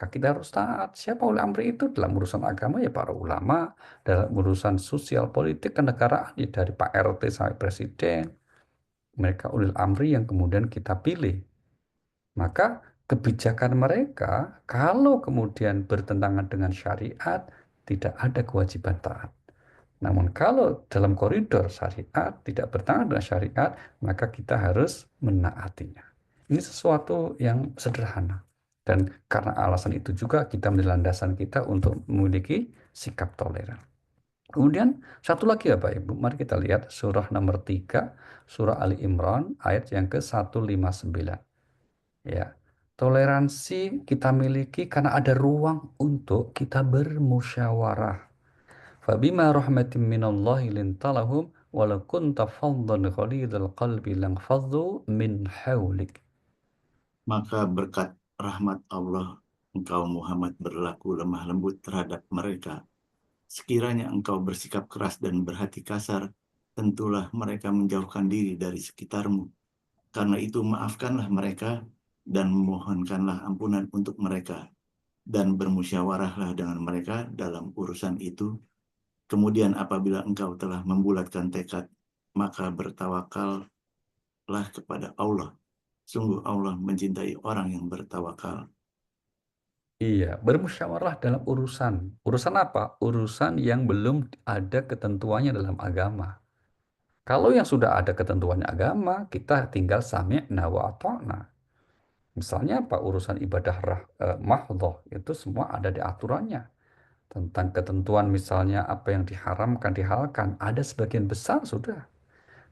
Maka kita harus taat. Siapa ulil amri itu? Dalam urusan agama ya para ulama, dalam urusan sosial politik kenegaraan ya dari Pak RT sampai Presiden. Mereka ulil amri yang kemudian kita pilih. Maka kebijakan mereka kalau kemudian bertentangan dengan syariat, tidak ada kewajiban taat. Namun kalau dalam koridor syariat tidak bertentangan dengan syariat, maka kita harus menaatinya. Ini sesuatu yang sederhana. Dan karena alasan itu juga kita menjadi landasan kita untuk memiliki sikap toleran. Kemudian satu lagi ya Pak Ibu, mari kita lihat surah nomor 3, surah Ali Imran ayat yang ke-159. Ya, toleransi kita miliki karena ada ruang untuk kita bermusyawarah. Fabima rahmatin minallahi lintalahum walau kunta faddan ghalidhal qalbi langfaddu min hawlik. Maka berkat rahmat Allah, engkau Muhammad berlaku lemah lembut terhadap mereka. Sekiranya engkau bersikap keras dan berhati kasar, tentulah mereka menjauhkan diri dari sekitarmu. Karena itu maafkanlah mereka dan mohonkanlah ampunan untuk mereka. Dan bermusyawarahlah dengan mereka dalam urusan itu. Kemudian apabila engkau telah membulatkan tekad, maka bertawakallah kepada Allah. Sungguh Allah mencintai orang yang bertawakal. Iya, bermusyawarah dalam urusan. Urusan apa? Urusan yang belum ada ketentuannya dalam agama. Kalau yang sudah ada ketentuannya agama, kita tinggal sami'na wa ata'na. Misalnya apa? Urusan ibadah mahdhah itu semua ada di aturannya. Tentang ketentuan misalnya apa yang diharamkan, dihalalkan, ada sebagian besar sudah.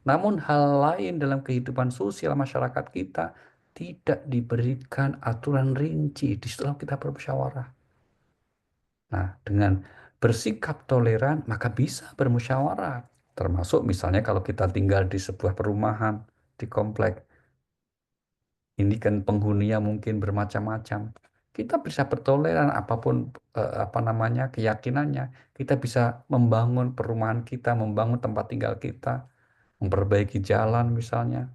Namun hal lain dalam kehidupan sosial masyarakat kita tidak diberikan aturan rinci. Di situ kita bermusyawarah. Nah, dengan bersikap toleran, maka bisa bermusyawarah. Termasuk misalnya kalau kita tinggal di sebuah perumahan, di komplek, ini kan penghuninya mungkin bermacam-macam. Kita bisa bertoleran apapun apa namanya keyakinannya. Kita bisa membangun perumahan kita, membangun tempat tinggal kita, memperbaiki jalan misalnya,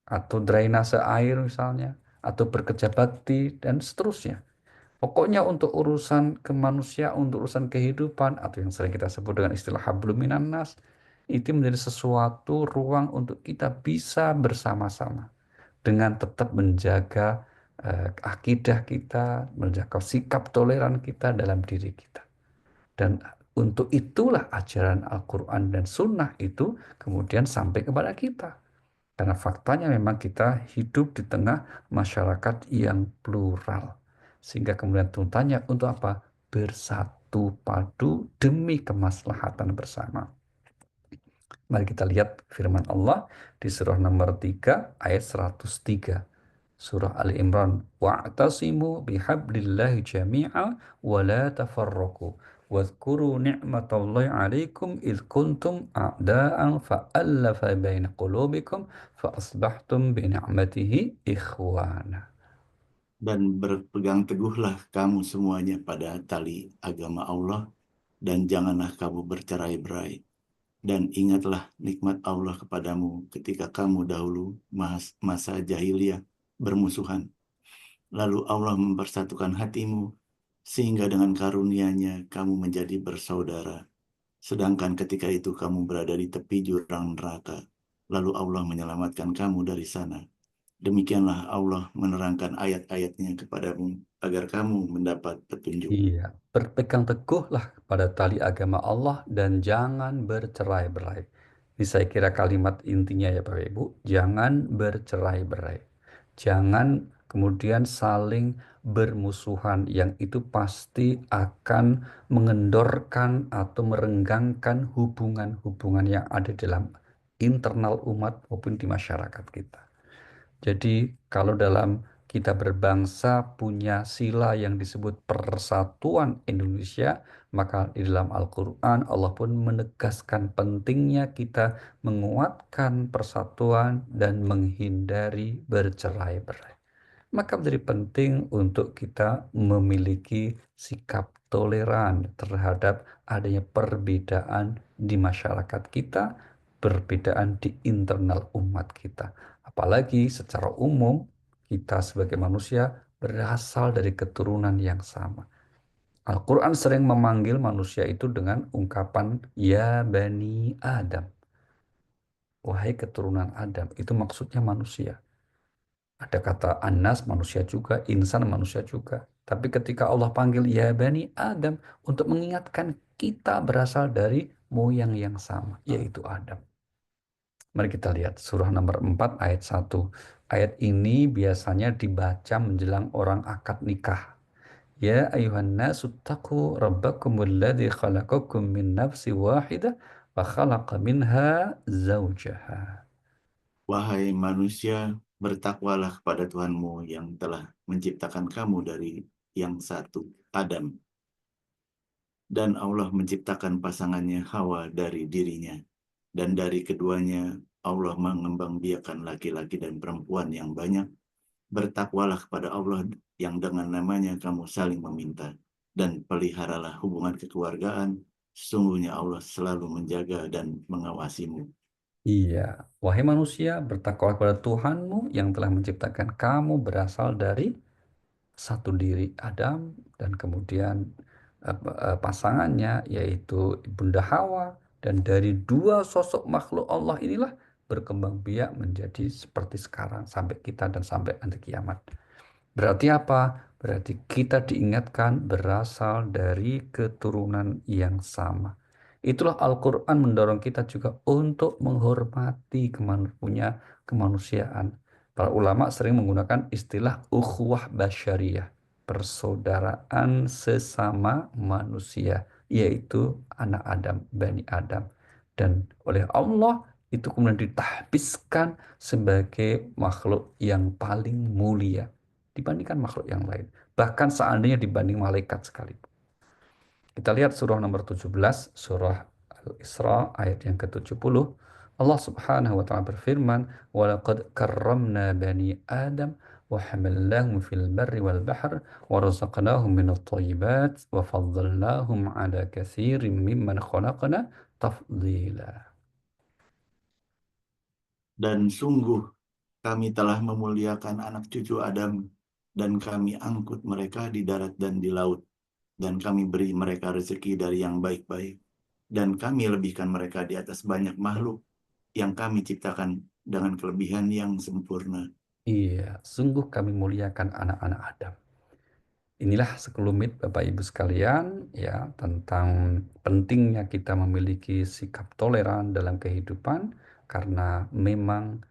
atau drainase air misalnya, atau bekerja bakti dan seterusnya. Pokoknya untuk urusan kemanusiaan, untuk urusan kehidupan, atau yang sering kita sebut dengan istilah hablum minan nas, itu menjadi sesuatu ruang untuk kita bisa bersama-sama dengan tetap menjaga akidah kita, menjaga sikap toleran kita dalam diri kita. Dan untuk itulah ajaran Al-Quran dan Sunnah itu kemudian sampai kepada kita. Karena faktanya memang kita hidup di tengah masyarakat yang plural. Sehingga kemudian tuntutannya untuk apa? Bersatu padu demi kemaslahatan bersama. Mari kita lihat firman Allah di surah nomor 3 ayat 103. Surah Ali Imran. Wa'tasimu bihablillahi jami'a wa la tafarraku. Wadhkuru ni'matallahi alaikum idh kuntum a'da'an fa'allafa baina qulubikum fa'asbahtum bini'matihi ikhwana. Dan berpegang teguhlah kamu semuanya pada tali agama Allah, dan janganlah kamu bercerai-berai. Dan ingatlah nikmat Allah kepadamu ketika kamu dahulu masa jahiliyah bermusuhan. Lalu Allah mempersatukan hatimu, sehingga dengan karunia-Nya kamu menjadi bersaudara. Sedangkan ketika itu kamu berada di tepi jurang neraka. Lalu Allah menyelamatkan kamu dari sana. Demikianlah Allah menerangkan ayat-ayatnya kepadamu agar kamu mendapat petunjuk. Iya, berpegang teguhlah pada tali agama Allah dan jangan bercerai-berai. Ini saya kira kalimat intinya ya Bapak Ibu, jangan bercerai-berai. Jangan kemudian saling bermusuhan yang itu pasti akan mengendorkan atau merenggangkan hubungan-hubungan yang ada dalam internal umat maupun di masyarakat kita. Jadi kalau dalam kita berbangsa punya sila yang disebut Persatuan Indonesia, maka di dalam Al-Quran Allah pun menegaskan pentingnya kita menguatkan persatuan dan menghindari bercerai-berai. Maka menjadi penting untuk kita memiliki sikap toleran terhadap adanya perbedaan di masyarakat kita, perbedaan di internal umat kita. Apalagi secara umum, kita sebagai manusia berasal dari keturunan yang sama. Al-Quran sering memanggil manusia itu dengan ungkapan Ya Bani Adam. Wahai keturunan Adam, itu maksudnya manusia. Ada kata Anas manusia juga, insan manusia juga. Tapi ketika Allah panggil Ya Bani Adam untuk mengingatkan kita berasal dari moyang yang sama, yaitu Adam. Mari kita lihat surah nomor 4 ayat 1. Ayat ini biasanya dibaca menjelang orang akad nikah. Ya ayuhan nasu taqu rabbakumul ladzi khalaqakum min nafsi wahidah wa khalaqa minha zawjaha. Wahai manusia, bertakwalah kepada Tuhanmu yang telah menciptakan kamu dari yang satu, Adam. Dan Allah menciptakan pasangannya Hawa dari dirinya. Dan dari keduanya Allah mengembangbiakan laki-laki dan perempuan yang banyak. Bertakwalah kepada Allah yang dengan namanya kamu saling meminta. Dan peliharalah hubungan kekeluargaan. Sesungguhnya Allah selalu menjaga dan mengawasimu. Iya, wahai manusia, bertakwalah kepada Tuhanmu yang telah menciptakan kamu berasal dari satu diri Adam dan kemudian pasangannya yaitu Bunda Hawa dan dari dua sosok makhluk Allah inilah berkembang biak menjadi seperti sekarang sampai kita dan sampai nanti kiamat. Berarti apa? Berarti kita diingatkan berasal dari keturunan yang sama. Itulah Al-Quran mendorong kita juga untuk menghormati punya kemanusiaan. Para ulama sering menggunakan istilah ukhuwah basyariyah, persaudaraan sesama manusia, yaitu anak Adam, Bani Adam. Dan oleh Allah itu kemudian ditahbiskan sebagai makhluk yang paling mulia dibandingkan makhluk yang lain. Bahkan seandainya dibanding malaikat sekalipun. Kita lihat surah nomor 17, surah Al-Isra ayat yang ke-70. Allah Subhanahu wa taala berfirman, "Wa laqad karramna bani Adam wa hamalnahum fil barri wal bahr wa razaqnahum minat thayyibat wa faddalnahum ala katsirin mimman khalaqna tafdila." Dan sungguh kami telah memuliakan anak cucu Adam dan kami angkut mereka di darat dan di laut dan kami beri mereka rezeki dari yang baik-baik dan kami lebihkan mereka di atas banyak makhluk yang kami ciptakan dengan kelebihan yang sempurna. Iya, sungguh kami muliakan anak-anak Adam. Inilah sekelumit Bapak Ibu sekalian ya tentang pentingnya kita memiliki sikap toleran dalam kehidupan karena memang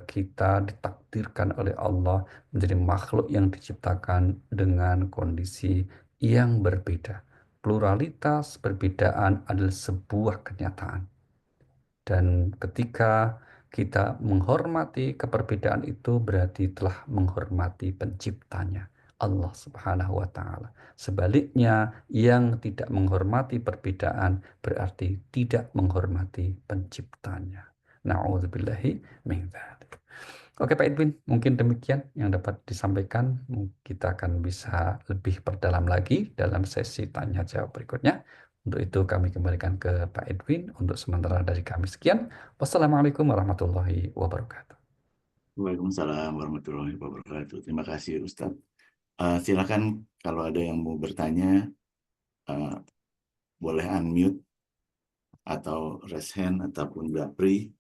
kita ditakdirkan oleh Allah menjadi makhluk yang diciptakan dengan kondisi yang berbeda. Pluralitas perbedaan adalah sebuah kenyataan. Dan ketika kita menghormati keperbedaan itu berarti telah menghormati penciptanya, Allah Subhanahu wa taala. Sebaliknya, yang tidak menghormati perbedaan berarti tidak menghormati penciptanya. Na'udzubillahi min dzalik. Oke Pak Edwin, mungkin demikian yang dapat disampaikan. Kita akan bisa lebih perdalam lagi dalam sesi tanya jawab berikutnya. Untuk itu kami kembalikan ke Pak Edwin. Untuk sementara dari kami sekian. Wassalamualaikum warahmatullahi wabarakatuh. Waalaikumsalam warahmatullahi wabarakatuh. Terima kasih Ustadz. Silakan kalau ada yang mau bertanya, eh, boleh unmute atau raise hand ataupun japri.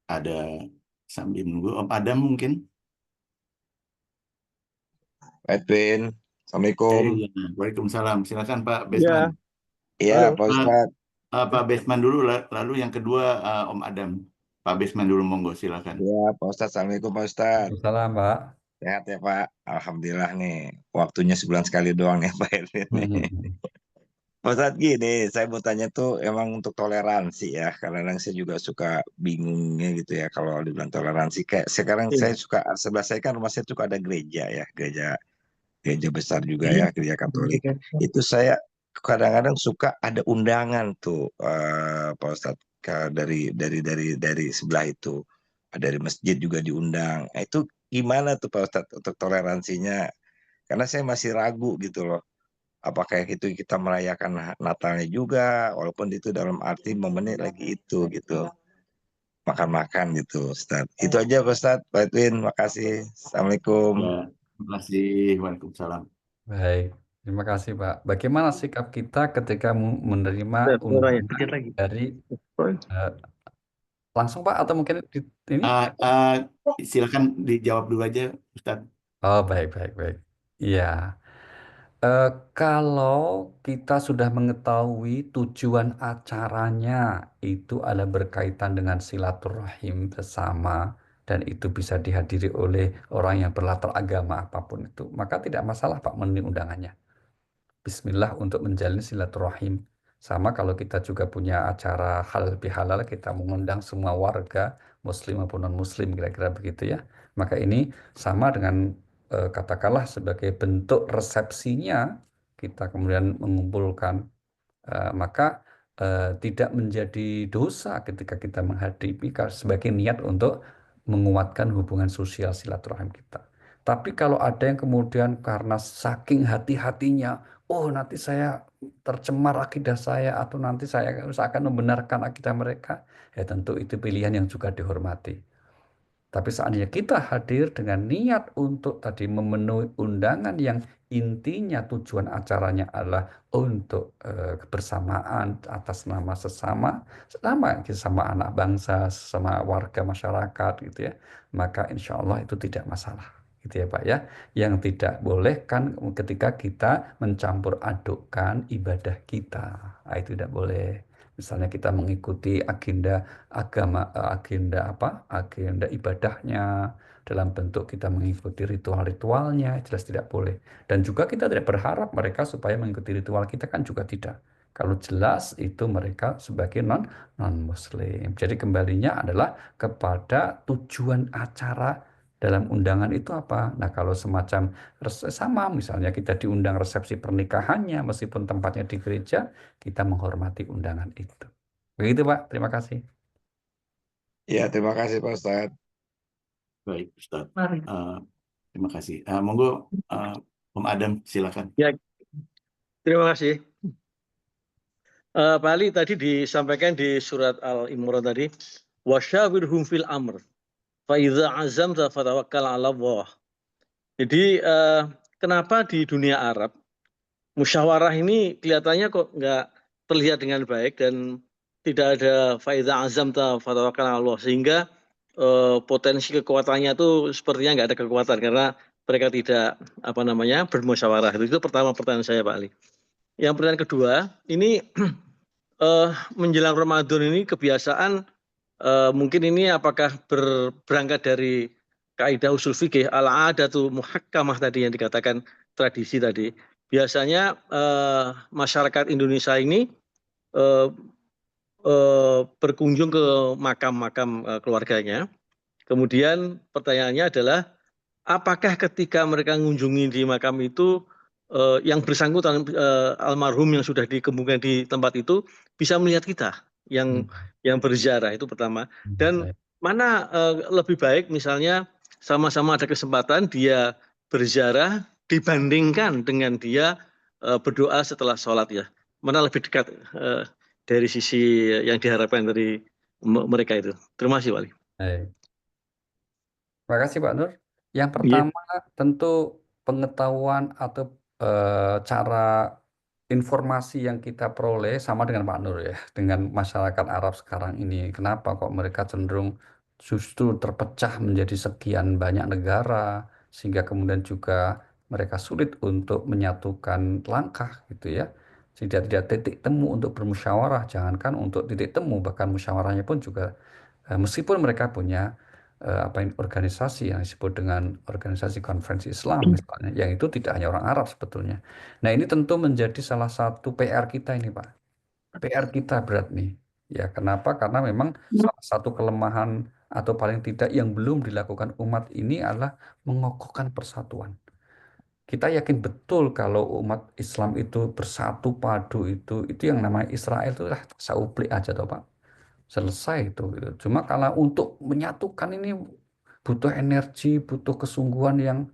Ada sambil menunggu. Om Adam mungkin? Edwin, Assalamualaikum. Iya. Waalaikumsalam. Silakan Pak Besman. Ya, Iya, halo. Pak Eh, Ustadz. Pak Besman dulu, lalu yang kedua Om Adam. Pak Besman dulu, monggo silakan. Iya, Pak Ustadz. Assalamualaikum, Pak Ustadz. Waalaikumsalam Pak. Sehat ya, Pak? Alhamdulillah nih. Waktunya sebulan sekali doang nih, Pak Edwin nih. Pak Ustadz gini, saya mau tanya tuh emang untuk toleransi ya. Kadang-kadang saya juga suka bingungnya gitu ya kalau dibilang toleransi. Kayak sekarang Iya. saya suka, sebelah saya kan rumah saya suka ada gereja ya. Gereja besar juga ya, gereja Katolik. Itu saya kadang-kadang suka ada undangan tuh, Pak Ustadz, dari sebelah itu. Dari masjid juga diundang. Nah, itu gimana tuh Pak Ustadz untuk toleransinya? Karena saya masih ragu gitu loh. Apakah itu kita merayakan Natalnya juga, walaupun itu dalam arti momennya lagi itu gitu. Makan-makan gitu, Ustadz. Itu aja Pak Ustadz. Pak Edwin, makasih. Assalamualaikum. Ya, terima kasih. Waalaikumsalam. Baik, terima kasih Pak. Bagaimana sikap kita ketika menerima Udah, suaranya undangan dikit lagi. dari eh, langsung Pak atau mungkin ini? Eh, eh, Silakan dijawab dulu aja, Ustadz. Oh, baik, baik, baik. Iya. Eh, Kalau kita sudah mengetahui tujuan acaranya itu adalah berkaitan dengan silaturahim bersama dan itu bisa dihadiri oleh orang yang berlatar agama apapun itu, maka tidak masalah Pak memenuhi undangannya. Bismillah untuk menjalin silaturahim. Sama kalau kita juga punya acara halal bihalal, kita mengundang semua warga, muslim maupun non-muslim, kira-kira begitu ya. Maka ini sama dengan katakanlah sebagai bentuk resepsinya, kita kemudian mengumpulkan maka tidak menjadi dosa ketika kita menghadapi sebagai niat untuk menguatkan hubungan sosial silaturahim kita. Tapi kalau ada yang kemudian karena saking hati-hatinya, oh nanti saya tercemar akidah saya atau nanti saya akan membenarkan akidah mereka, ya tentu itu pilihan yang juga dihormati. Tapi seandainya kita hadir dengan niat untuk tadi memenuhi undangan yang intinya tujuan acaranya adalah untuk kebersamaan atas nama sesama, sesama anak bangsa, sesama warga masyarakat gitu ya, maka insya Allah itu tidak masalah. Gitu ya Pak ya. Yang tidak boleh kan ketika kita mencampur adukkan ibadah kita. Nah, itu tidak boleh. Misalnya kita mengikuti agenda agama, agenda ibadahnya dalam bentuk kita mengikuti ritual-ritualnya, jelas tidak boleh. Dan juga kita tidak berharap mereka supaya mengikuti ritual kita, kan juga tidak. Kalau jelas itu mereka sebagai non-muslim. Jadi kembalinya adalah kepada tujuan acara dalam undangan itu apa. Nah, kalau semacam sama misalnya kita diundang resepsi pernikahannya meskipun tempatnya di gereja, kita menghormati undangan itu. Begitu, Pak. Terima kasih. Ya, terima kasih Pak Ustadz. Baik, Ustaz. Mari. Terima kasih. Monggo, Om Adam, silakan. Ya, terima kasih. Pak Ali tadi disampaikan di surat Al-Imran tadi, wasyawirhum fil amr, fa idza azamta fatawakkal 'ala Allah. Jadi kenapa di dunia Arab musyawarah ini kelihatannya kok nggak terlihat dengan baik dan tidak ada fa idza azamta fatawakkal 'ala Allah, sehingga potensi kekuatannya itu sepertinya nggak ada kekuatan karena mereka tidak bermusyawarah. Itu pertama pertanyaan saya, Pak Ali. Yang pertanyaan kedua, ini menjelang Ramadan ini kebiasaan mungkin ini apakah berangkat dari kaidah usul fikih al-adatu muhakkamah tadi yang dikatakan tradisi tadi. Biasanya masyarakat Indonesia ini berkunjung ke makam-makam keluarganya. Kemudian pertanyaannya adalah apakah ketika mereka mengunjungi di makam itu yang bersangkutan almarhum yang sudah dikembangkan di tempat itu bisa melihat kita yang berziarah, itu pertama. Dan mana lebih baik misalnya sama-sama ada kesempatan dia berziarah dibandingkan dengan dia berdoa setelah sholat ya. Mana lebih dekat dari sisi yang diharapkan dari mereka itu. Terima kasih, Wali. Terima kasih, Pak Nur. Yang pertama tentu pengetahuan atau cara informasi yang kita peroleh sama dengan Pak Nur ya, dengan masyarakat Arab sekarang ini. Kenapa kok mereka cenderung justru terpecah menjadi sekian banyak negara, sehingga kemudian juga mereka sulit untuk menyatukan langkah gitu ya. Sehingga tidak titik temu untuk bermusyawarah, jangankan untuk titik temu, bahkan musyawarahnya pun juga meskipun mereka punya organisasi yang disebut dengan organisasi konferensi Islam misalnya, yang itu tidak hanya orang Arab sebetulnya. Nah, ini tentu menjadi salah satu PR kita ini, Pak. PR kita berat nih. Ya, kenapa? Karena memang salah satu kelemahan atau paling tidak yang belum dilakukan umat ini adalah mengokohkan persatuan. Kita yakin betul kalau umat Islam itu bersatu padu itu yang namanya Israel itu lah sauplik aja toh, Pak. Selesai itu gitu. Cuma kalau untuk menyatukan ini butuh energi, butuh kesungguhan yang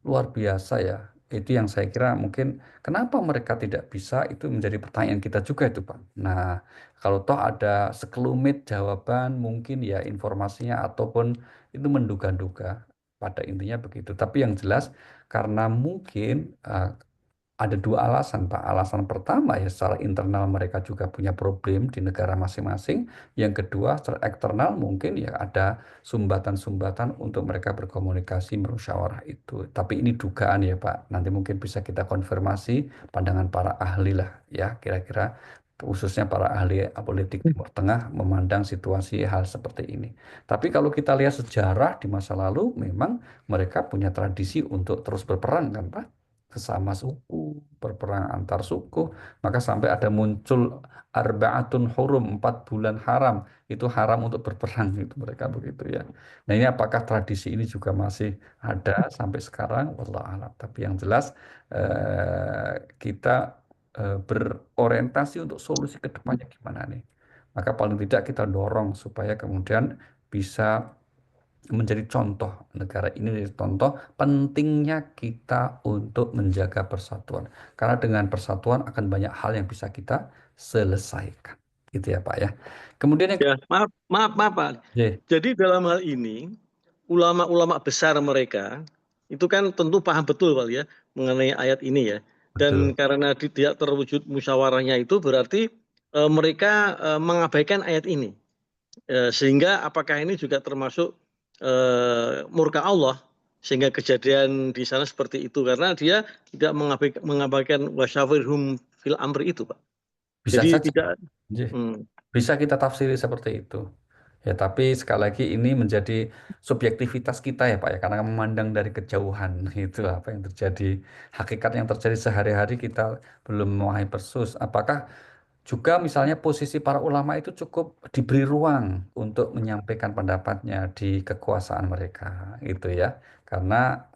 luar biasa ya. Itu yang saya kira mungkin kenapa mereka tidak bisa, itu menjadi pertanyaan kita juga itu, Pak. Nah, kalau toh ada sekelumit jawaban mungkin ya informasinya ataupun itu menduga-duga, pada intinya begitu. Tapi yang jelas karena mungkin ada dua alasan, Pak. Alasan pertama ya secara internal mereka juga punya problem di negara masing-masing. Yang kedua secara eksternal mungkin ya ada sumbatan-sumbatan untuk mereka berkomunikasi bermusyawarah itu. Tapi ini dugaan ya, Pak. Nanti mungkin bisa kita konfirmasi pandangan para ahli lah ya, kira-kira khususnya para ahli politik Timur Tengah memandang situasi hal seperti ini. Tapi kalau kita lihat sejarah di masa lalu, memang mereka punya tradisi untuk terus berperang kan, Pak? Sesama suku, berperang antar suku, maka sampai ada muncul arba'atun hurum, 4 bulan haram, itu haram untuk berperang, itu mereka begitu ya. Nah, ini apakah tradisi ini juga masih ada sampai sekarang? Wallahu a'lam. Tapi yang jelas kita berorientasi untuk solusi ke depannya gimana nih. Maka paling tidak kita dorong supaya kemudian bisa menjadi contoh, negara ini menjadi contoh pentingnya kita untuk menjaga persatuan. Karena dengan persatuan akan banyak hal yang bisa kita selesaikan. Gitu ya, Pak ya. Kemudian yang Ya, maaf Pak. Jadi dalam hal ini ulama-ulama besar mereka itu kan tentu paham betul Pak ya mengenai ayat ini ya. Dan betul. karena tidak terwujud musyawarahnya itu berarti mereka mengabaikan ayat ini. Sehingga apakah ini juga termasuk murka Allah sehingga kejadian di sana seperti itu karena dia tidak mengabaikan wasyawirhum fil amri itu, Pak. Bisa Jadi saja. tidak Bisa kita tafsiri seperti itu. Ya, tapi sekali lagi ini menjadi subjektivitas kita ya Pak ya, karena memandang dari kejauhan itu apa yang terjadi, hakikat yang terjadi sehari-hari kita belum memahami persis. Apakah juga misalnya posisi para ulama itu cukup diberi ruang untuk menyampaikan pendapatnya di kekuasaan mereka, gitu ya. Karena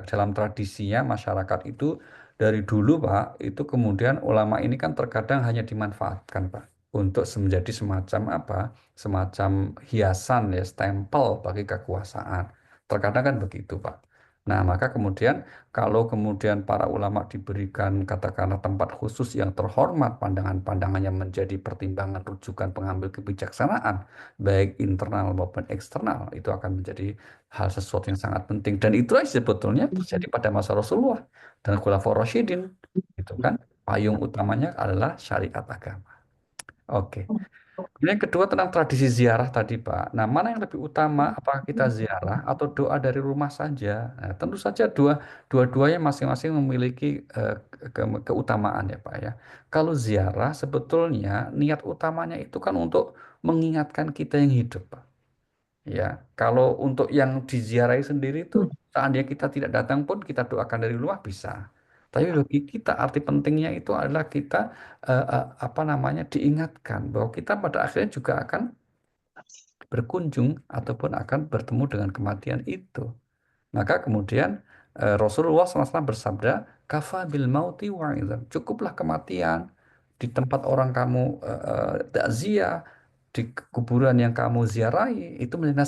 dalam tradisinya masyarakat itu dari dulu Pak, itu kemudian ulama ini kan terkadang hanya dimanfaatkan Pak untuk menjadi semacam apa? Semacam hiasan ya, stempel bagi kekuasaan. Terkadang kan begitu Pak. Nah, maka kemudian kalau kemudian para ulama diberikan katakanlah tempat khusus yang terhormat, pandangan-pandangannya menjadi pertimbangan rujukan pengambil kebijaksanaan, baik internal maupun eksternal, itu akan menjadi hal sesuatu yang sangat penting. Dan itulah sebetulnya terjadi pada masa Rasulullah dan Khulafaur Rasyidin. Itu kan payung utamanya adalah syariat agama. Oke. Kemudian yang kedua tentang tradisi ziarah tadi, Pak. Nah, mana yang lebih utama? Apakah kita ziarah atau doa dari rumah saja? Nah, tentu saja dua-duanya masing-masing memiliki keutamaan ya, Pak ya. Kalau ziarah sebetulnya niat utamanya itu kan untuk mengingatkan kita yang hidup, Pak. Ya, kalau untuk yang diziarahi sendiri itu seandainya kita tidak datang pun kita doakan dari rumah bisa. Tapi bagi kita arti pentingnya itu adalah kita apa namanya diingatkan bahwa kita pada akhirnya juga akan berkunjung ataupun akan bertemu dengan kematian itu. Maka kemudian Rasulullah SAW bersabda, "Kafa bil mauti wa'idhan." Cukuplah kematian di tempat orang kamu takziah, di kuburan yang kamu ziarahi itu menjadi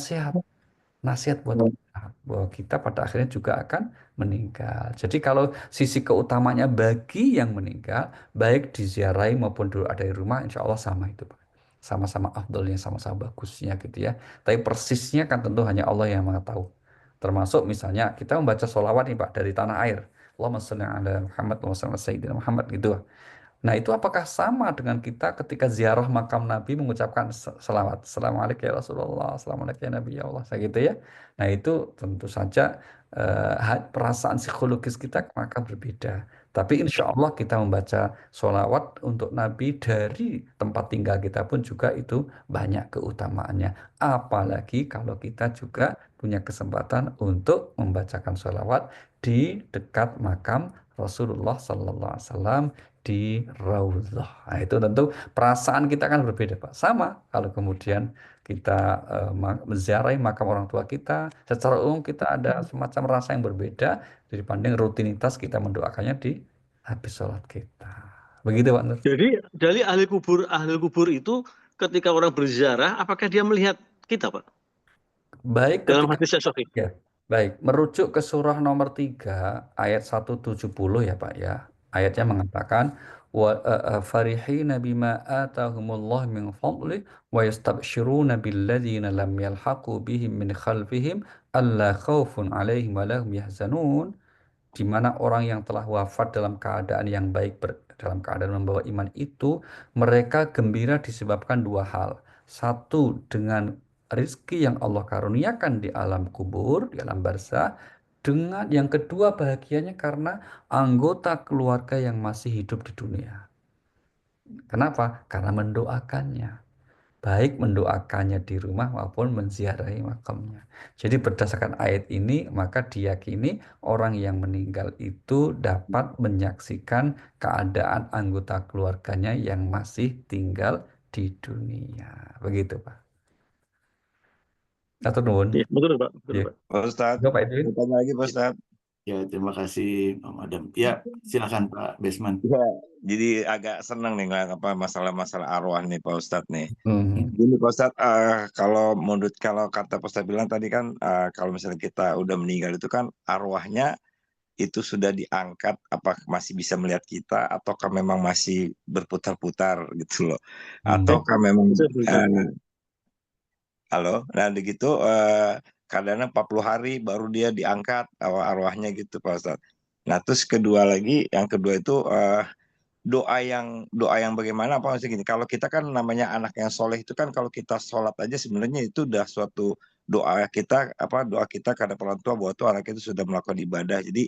nasihat buat kita bahwa kita pada akhirnya juga akan meninggal. Jadi kalau sisi keutamanya bagi yang meninggal, baik diziarahi maupun doa dari rumah, insya Allah sama itu, Pak. Sama-sama afdolnya, sama-sama bagusnya gitu ya. Tapi persisnya kan tentu hanya Allah yang mengetahui. Termasuk misalnya kita membaca sholawat nih Pak dari tanah air. Allahumma sholli ala Muhammad wa sallam sayyidina Muhammad gitu. Nah, itu apakah sama dengan kita ketika ziarah makam Nabi mengucapkan selawat. Assalamualaikum ya Rasulullah, Assalamualaikum ya Nabi ya Allah, saya gitu ya. Nah, itu tentu saja perasaan psikologis kita maka berbeda. Tapi insya Allah kita membaca sholawat untuk Nabi dari tempat tinggal kita pun juga itu banyak keutamaannya. Apalagi kalau kita juga punya kesempatan untuk membacakan sholawat di dekat makam Rasulullah Sallallahu Alaihi Wasallam di Raudhah. Nah, itu tentu perasaan kita kan berbeda, Pak. Sama kalau kemudian kita menziarahi makam orang tua kita, secara umum kita ada semacam rasa yang berbeda dibanding rutinitas kita mendoakannya di habis sholat kita. Begitu, Pak Nur. Jadi dari ahli kubur itu ketika orang berziarah, apakah dia melihat kita, Pak? Baik Dalam ketika hadis yang sahih. ya, baik merujuk ke surah nomor 3 ayat 170 ya Pak ya. Ayatnya mengatakan wa farihina bima atahumullah min fadli wa yastabshiruna billadzina lam yalhaqu bihim min khalfihim alla khaufun alaihim wa lahum yahzanun, di mana orang yang telah wafat dalam keadaan yang baik dalam keadaan membawa iman itu mereka gembira disebabkan dua hal. Satu, dengan rizki yang Allah karuniakan di alam kubur, di alam barzah. Dengan yang kedua bahagianya karena anggota keluarga yang masih hidup di dunia. Kenapa? Karena mendoakannya. Baik mendoakannya di rumah maupun menziarahi makamnya. Jadi berdasarkan ayat ini, maka diyakini orang yang meninggal itu dapat menyaksikan keadaan anggota keluarganya yang masih tinggal di dunia. Begitu, Pak. Atau nuwun. Ya, betul, Pak. Betul, Ya. Pak. Pak Ustadz, Yo, Pak Edwin. mau tanya lagi Pak Ustadz. Ya, terima kasih Om Adam. Ya, silakan Pak Besman. Ya, jadi agak senang nih ngeliat apa masalah-masalah arwah nih Pak Ustadz nih. Hmm. Gini Pak Ustadz, kalau kata Pak Ustadz bilang tadi kan kalau misalnya kita udah meninggal itu kan arwahnya itu sudah diangkat, apa masih bisa melihat kita ataukah memang masih berputar-putar gitu loh, ataukah memang Bisa. halo, nah begitu kadang 40 hari baru dia diangkat arwahnya gitu Pak Ustadz. Nah terus yang kedua itu doa yang bagaimana apa maksudnya gini, kalau kita kan namanya anak yang soleh itu kan kalau kita sholat aja sebenarnya itu udah suatu doa kita kepada orang tua bahwa tuh anak itu sudah melakukan ibadah. Jadi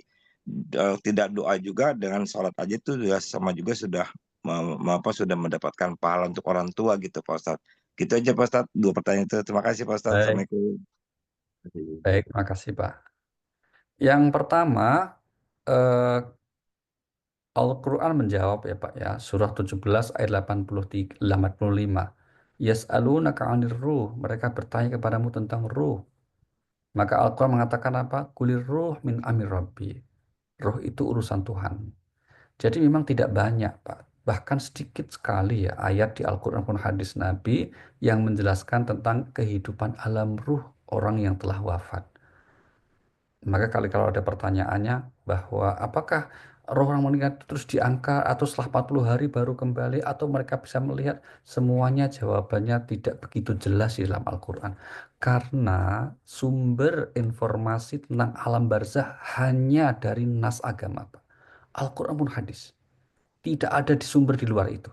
tidak doa juga dengan sholat aja itu sudah sama juga sudah sudah mendapatkan pahala untuk orang tua gitu Pak Ustadz. Gitu aja Pak Ustadz, 2 pertanyaan itu. Terima kasih Pak Ustadz. Baik, Assalamualaikum. baik, makasih Pak. Yang pertama, eh, Al-Quran menjawab ya Pak ya, surah 17 ayat 83, 85. Yas'alunaka 'anir ruh, mereka bertanya kepadamu tentang ruh. Maka Al-Quran mengatakan apa? Kulir ruh min amir rabbi. Ruh itu urusan Tuhan. Jadi memang tidak banyak Pak. Bahkan sedikit sekali ya ayat di Al-Quran pun hadis Nabi yang menjelaskan tentang kehidupan alam ruh orang yang telah wafat. Maka kalau ada pertanyaannya bahwa apakah roh orang meninggal itu terus diangkat atau setelah 40 hari baru kembali atau mereka bisa melihat, semuanya jawabannya tidak begitu jelas di dalam Al-Quran. Karena sumber informasi tentang alam barzah hanya dari nas agama, Pak. Al-Quran pun hadis. Tidak ada di sumber di luar itu.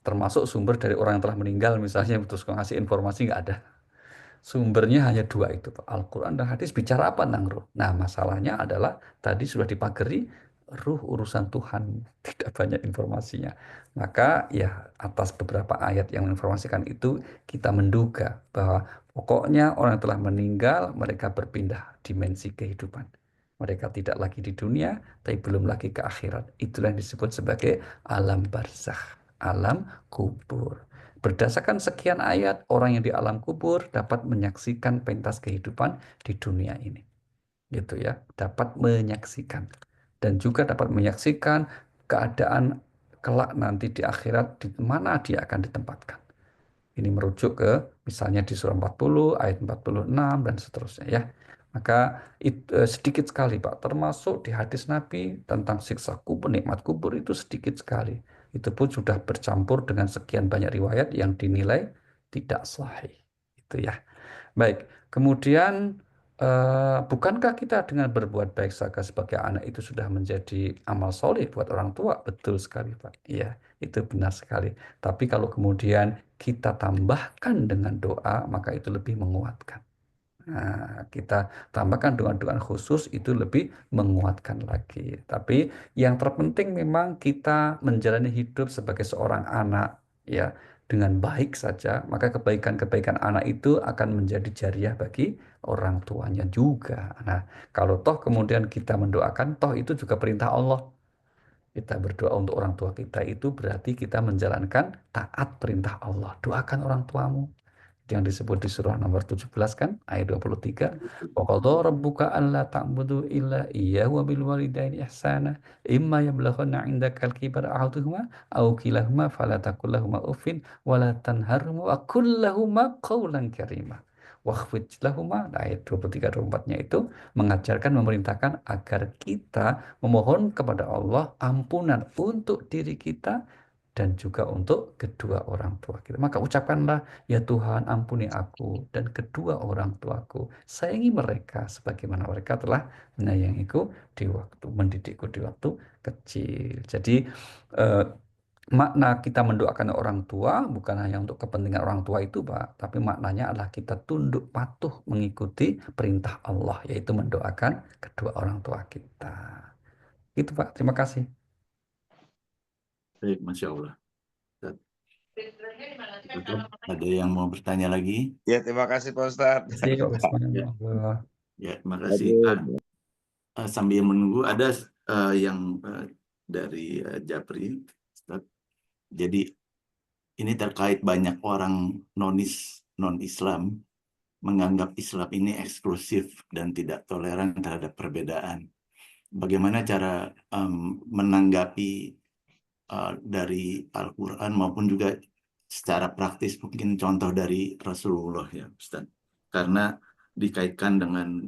Termasuk sumber dari orang yang telah meninggal misalnya terus ngasih informasi nggak ada. Sumbernya hanya dua itu, Pak. Al-Quran dan hadis bicara apa tentang ruh? Nah, masalahnya adalah tadi sudah dipagari ruh urusan Tuhan, tidak banyak informasinya. Maka ya atas beberapa ayat yang menginformasikan itu kita menduga bahwa pokoknya orang yang telah meninggal mereka berpindah dimensi kehidupan. Mereka tidak lagi di dunia, tapi belum lagi ke akhirat. Itulah yang disebut sebagai alam barzakh, alam kubur. Berdasarkan sekian ayat, orang yang di alam kubur dapat menyaksikan pentas kehidupan di dunia ini. Gitu ya, dapat menyaksikan. Dan juga dapat menyaksikan keadaan kelak nanti di akhirat, di mana dia akan ditempatkan. Ini merujuk ke misalnya di surah 40, ayat 46, dan seterusnya ya. Maka sedikit sekali Pak, termasuk di hadis Nabi tentang siksa kubur, nikmat kubur itu sedikit sekali. Itu pun sudah bercampur dengan sekian banyak riwayat yang dinilai tidak sahih. Itu ya. Baik, kemudian bukankah kita dengan berbuat baik sebagai anak itu sudah menjadi amal soleh buat orang tua? Betul sekali Pak. Iya, itu benar sekali. Tapi kalau kemudian kita tambahkan dengan doa, maka itu lebih menguatkan. Nah, kita tambahkan dengan doa khusus itu lebih menguatkan lagi. Tapi yang terpenting memang kita menjalani hidup sebagai seorang anak ya dengan baik saja, maka kebaikan-kebaikan anak itu akan menjadi jariah bagi orang tuanya juga. Nah, kalau toh kemudian kita mendoakan, toh itu juga perintah Allah. Kita berdoa untuk orang tua kita itu berarti kita menjalankan taat perintah Allah. Doakan orang tuamu yang disebut di surah nomor 17 kan ayat 23, wa qadha rabbuka alla ta'budu illa iyyahu wa bil walidaini ihsana imma yablaghanna 'indaka al-kibara ahaduhuma aw kilahuma fala taqul lahumā uffin wa la tanharhumā wa qul lahumā qawlan karīmā wakhfid lahumā. Ayat 23 24-nya itu mengajarkan memerintahkan agar kita memohon kepada Allah ampunan untuk diri kita dan juga untuk kedua orang tua kita. Maka ucapkanlah, ya Tuhan ampuni aku dan kedua orang tuaku. Sayangi mereka sebagaimana mereka telah menyayangiku di waktu, mendidikku di waktu kecil. Jadi eh, makna kita mendoakan orang tua bukan hanya untuk kepentingan orang tua itu Pak, tapi maknanya adalah kita tunduk patuh mengikuti perintah Allah, yaitu mendoakan kedua orang tua kita. Itu Pak, terima kasih. Baik, Masya Allah. Betul. Ada yang mau bertanya lagi? Ya, terima kasih Pak Ustadz. Terima kasih. Ya, Allah. ya, terima kasih. Sambil menunggu ada yang dari Japri, Ustaz. Jadi ini terkait banyak orang non-Islam menganggap Islam ini eksklusif dan tidak toleran terhadap perbedaan. Bagaimana cara menanggapi dari Al-Quran maupun juga secara praktis, mungkin contoh dari Rasulullah ya Ustaz. Karena dikaitkan dengan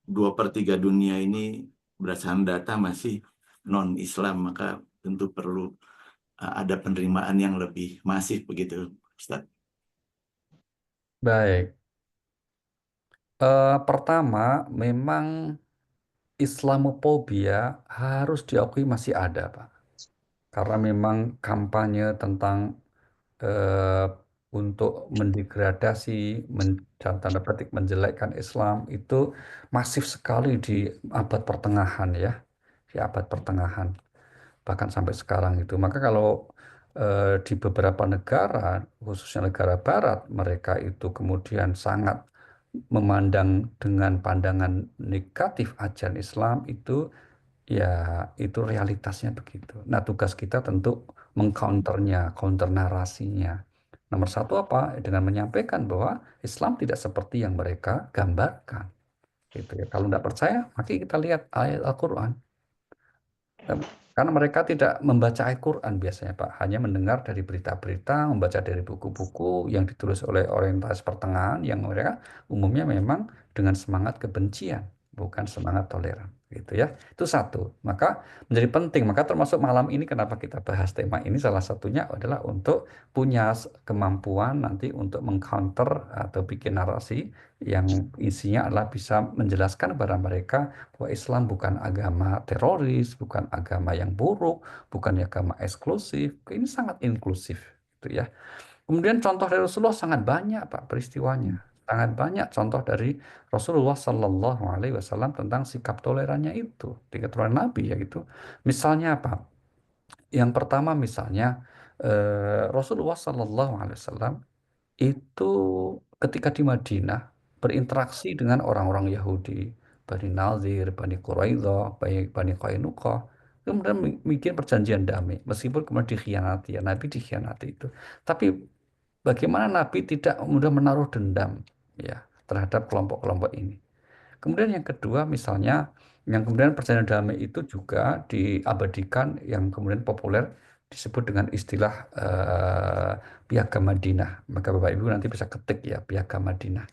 2/3 dunia ini berdasarkan data masih non-Islam, maka tentu perlu ada penerimaan yang lebih masif begitu Ustaz. Baik. Pertama, memang Islamophobia harus diakui masih ada, Pak. Karena memang kampanye tentang eh, untuk mendegradasi, dalam tanda petik menjelekkan Islam itu masif sekali di abad pertengahan ya, di abad pertengahan. bahkan sampai sekarang itu. Maka kalau di beberapa negara, khususnya negara Barat, mereka itu kemudian sangat memandang dengan pandangan negatif ajaran Islam itu, ya itu realitasnya begitu. Nah, tugas kita tentu mengcounternya, counter narasinya. Nomor satu apa? Dengan menyampaikan bahwa Islam tidak seperti yang mereka gambarkan. Gitu ya. Kalau tidak percaya, mari kita lihat ayat Al-Quran. Karena mereka tidak membaca Al-Quran biasanya, Pak. Hanya mendengar dari berita-berita, membaca dari buku-buku yang ditulis oleh orientalis pertengahan, yang mereka umumnya memang dengan semangat kebencian, bukan semangat toleran. Gitu ya. Itu satu. Maka menjadi penting. Maka termasuk malam ini kenapa kita bahas tema ini, salah satunya adalah untuk punya kemampuan nanti untuk mengcounter atau bikin narasi yang isinya adalah bisa menjelaskan kepada mereka bahwa Islam bukan agama teroris, bukan agama yang buruk, bukan agama eksklusif. Ini sangat inklusif, gitu ya. Kemudian contoh dari Rasulullah sangat banyak, Pak, peristiwanya. Sangat banyak contoh dari Rasulullah Sallallahu Alaihi Wasallam tentang sikap tolerannya itu, sikap toleran Nabi ya gitu. Misalnya apa? Yang pertama misalnya Rasulullah Sallallahu Alaihi Wasallam itu ketika di Madinah berinteraksi dengan orang-orang Yahudi, Bani Nazir, Bani Quraidah, Bani Qainuqah, kemudian bikin perjanjian damai, meskipun kemudian dikhianati, ya Nabi dikhianati itu. Tapi bagaimana Nabi tidak mudah menaruh dendam ya terhadap kelompok-kelompok ini. Kemudian yang kedua misalnya, yang kemudian perjanjian damai itu juga diabadikan yang kemudian populer disebut dengan istilah Piagam Madinah. Maka Bapak Ibu nanti bisa ketik ya Piagam Madinah.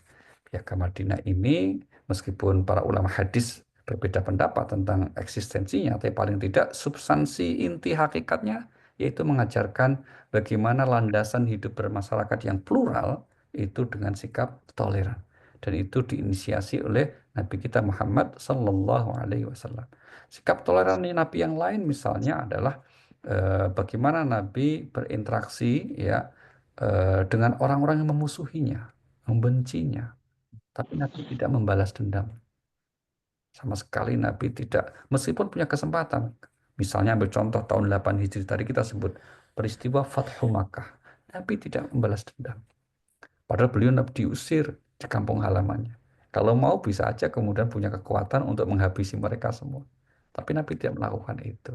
Piagam Madinah ini meskipun para ulama hadis berbeda pendapat tentang eksistensinya, tapi paling tidak substansi inti hakikatnya yaitu mengajarkan bagaimana landasan hidup bermasyarakat yang plural itu dengan sikap toleran. Dan itu diinisiasi oleh Nabi kita Muhammad Sallallahu Alaihi Wasallam. Sikap toleran Nabi yang lain misalnya adalah bagaimana Nabi berinteraksi ya dengan orang-orang yang memusuhinya, membencinya, tapi Nabi tidak membalas dendam. Sama sekali Nabi tidak, meskipun punya kesempatan. Misalnya ambil contoh tahun 8 Hijri tadi kita sebut peristiwa Fathu Makkah. Nabi tidak membalas dendam. Padahal beliau diusir di kampung halamannya. Kalau mau bisa aja kemudian punya kekuatan untuk menghabisi mereka semua. Tapi Nabi tidak melakukan itu.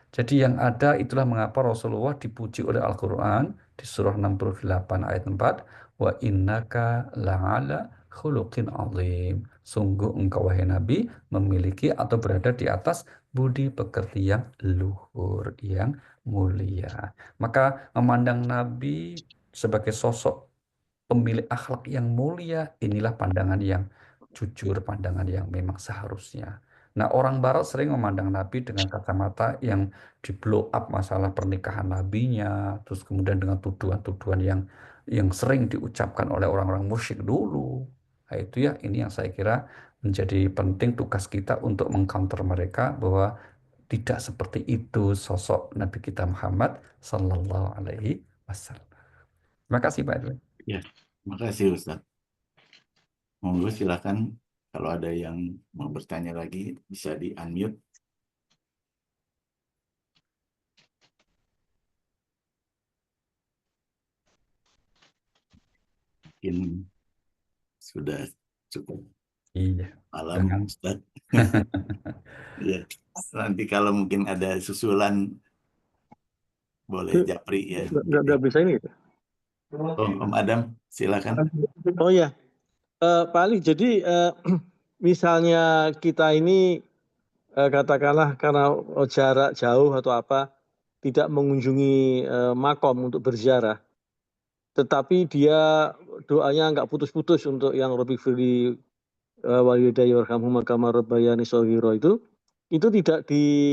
Jadi yang ada itulah mengapa Rasulullah dipuji oleh Al-Quran di surah 68 ayat 4. Wa innaka la'ala khuluqin azim. Sungguh engkau wahai Nabi memiliki atau berada di atas budi pekerti yang luhur, yang mulia. Maka memandang Nabi sebagai sosok pemilik akhlak yang mulia, inilah pandangan yang jujur, pandangan yang memang seharusnya. Nah, orang Barat sering memandang Nabi dengan kacamata yang di blow up masalah pernikahan nabinya, terus kemudian dengan tuduhan-tuduhan yang sering diucapkan oleh orang-orang musyrik dulu. Nah, itu ya, ini yang saya kira menjadi penting tugas kita untuk mengcounter mereka bahwa tidak seperti itu sosok Nabi kita Muhammad Sallallahu Alaihi Wasallam. Terima kasih Pak Edwin. Ya, terima kasih Ustaz. Monggo silakan kalau ada yang mau bertanya lagi bisa di unmute. Mungkin sudah cukup Iya, malam jangan. Ustaz. Ya, nanti kalau mungkin ada susulan boleh japri ya. Nggak bisa ini. Oh, Om Adam, silakan. Oh ya, Pak Ali, jadi misalnya kita ini katakanlah karena jarak jauh atau apa tidak mengunjungi makom untuk berziarah, tetapi dia doanya nggak putus-putus untuk yang Rabbi Firli walidayya warhamhuma kama rabbayani shaghira itu tidak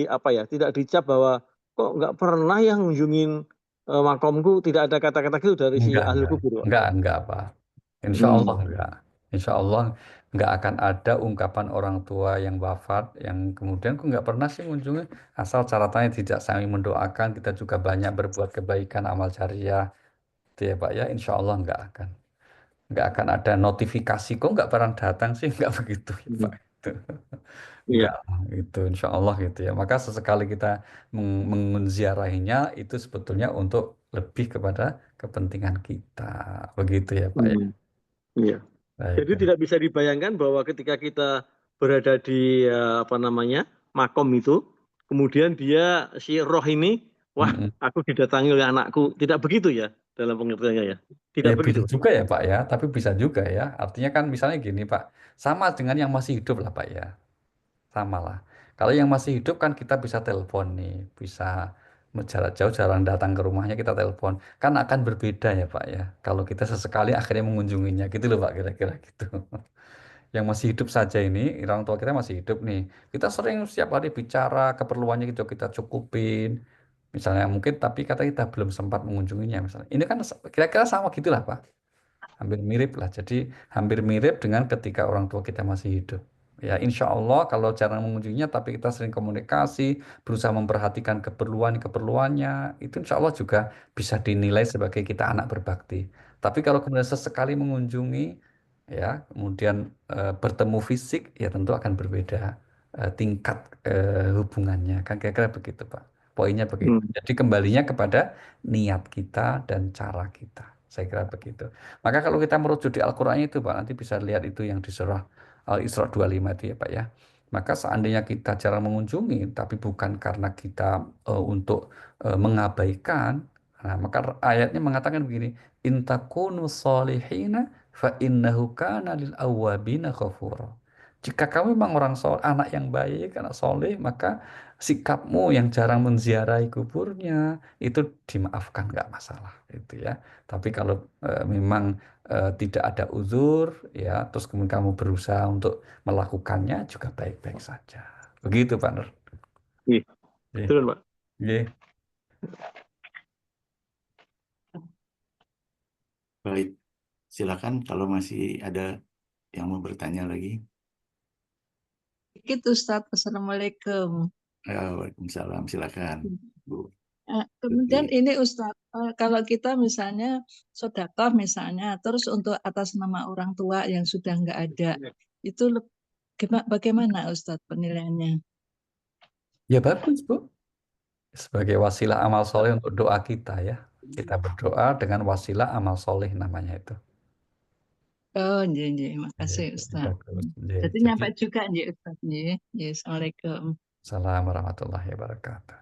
apa ya, tidak dicap bahwa kok nggak pernah yang ngunjungin makomku, tidak ada kata-kata gitu dari si ahli kubur, Pak. Enggak apa. Insya Allah enggak. Insya Allah enggak akan ada ungkapan orang tua yang wafat yang kemudian kok enggak pernah sih mengunjungi, asal caratannya tidak saling mendoakan, kita juga banyak berbuat kebaikan amal jariah, itu ya Pak ya. Insya Allah enggak akan ada notifikasi kok enggak pernah datang sih, enggak begitu ya Pak. Itu. Iya. Enggak lah, itu insya Allah gitu ya. Maka sesekali kita menziarahinya itu sebetulnya untuk lebih kepada kepentingan kita. Begitu ya Pak ya. Hmm. Iya. Baik, Jadi baik. tidak bisa dibayangkan bahwa ketika kita berada di apa namanya makom itu, kemudian dia si roh ini, wah Mm-mm. aku didatangi oleh anakku, tidak begitu ya dalam pengertiannya ya, tidak Bisa begitu. juga ya Pak ya, tapi bisa juga ya. Artinya kan misalnya gini Pak, sama dengan yang masih hidup lah Pak ya. Sama lah. Kalau yang masih hidup kan kita bisa telepon nih, bisa jarak jauh jarang datang ke rumahnya kita telepon. Kan akan berbeda ya Pak ya. Kalau kita sesekali akhirnya mengunjunginya gitu loh Pak kira-kira gitu. Yang masih hidup saja ini, orang tua kita masih hidup nih. Kita sering setiap hari bicara keperluannya gitu kita cukupin. Misalnya mungkin tapi kata kita belum sempat mengunjunginya misalnya. Ini kan kira-kira sama gitulah Pak. Hampir mirip lah. Jadi hampir mirip dengan ketika orang tua kita masih hidup. Ya insya Allah kalau jarang mengunjunginya tapi kita sering komunikasi, berusaha memperhatikan keperluannya, itu insya Allah juga bisa dinilai sebagai kita anak berbakti. Tapi kalau kemudian sesekali mengunjungi, ya kemudian bertemu fisik, ya tentu akan berbeda tingkat hubungannya. Kan kira-kira begitu Pak. Poinnya begitu. Hmm. Jadi kembalinya kepada niat kita dan cara kita. Saya kira begitu. Maka kalau kita merujuk di Al-Qur'an itu Pak, nanti bisa lihat itu yang di surah Al-Isra 25 itu ya Pak ya. Maka seandainya kita jarang mengunjungi, tapi bukan karena kita untuk mengabaikan, nah, maka ayatnya mengatakan begini, in takunu solihina fa innahu kana lil awwabina ghafura. Jika kamu memang orang soleh, anak yang baik, anak soleh, maka sikapmu yang jarang menziarahi kuburnya itu dimaafkan nggak masalah itu ya. Tapi kalau memang tidak ada uzur ya terus kemudian kamu berusaha untuk melakukannya juga baik-baik saja begitu Pak Nur. Iya, Oke. betul Pak. Oke. Baik, silakan kalau masih ada yang mau bertanya lagi. Gitu Ustaz, Assalamualaikum. Waalaikumsalam, silakan Bu. Kemudian Lutfi. ini Ustaz, kalau kita misalnya sedekah misalnya, terus untuk atas nama orang tua yang sudah nggak ada, itu bagaimana Ustaz penilaiannya? Ya bagus Bu, sebagai wasilah amal soleh untuk doa kita ya, kita berdoa dengan wasilah amal soleh namanya itu. Oh, iya, Ya, makasih jadi Ustaz. bagus. Ya, Jadi jadi nyampe juga nih Ustaz nih. Ya, Assalamualaikum. Assalamualaikum warahmatullahi wabarakatuh.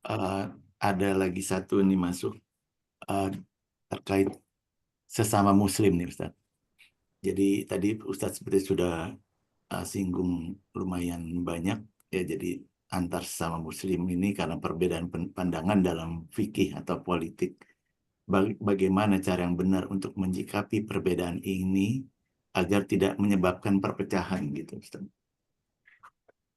Eh, ada lagi satu nih masuk terkait sesama Muslim nih Ustaz. Jadi tadi Ustadz seperti sudah singgung lumayan banyak ya, jadi antar sesama Muslim ini karena perbedaan pandangan dalam fikih atau politik. Bagaimana cara yang benar untuk menyikapi perbedaan ini agar tidak menyebabkan perpecahan gitu Ustaz?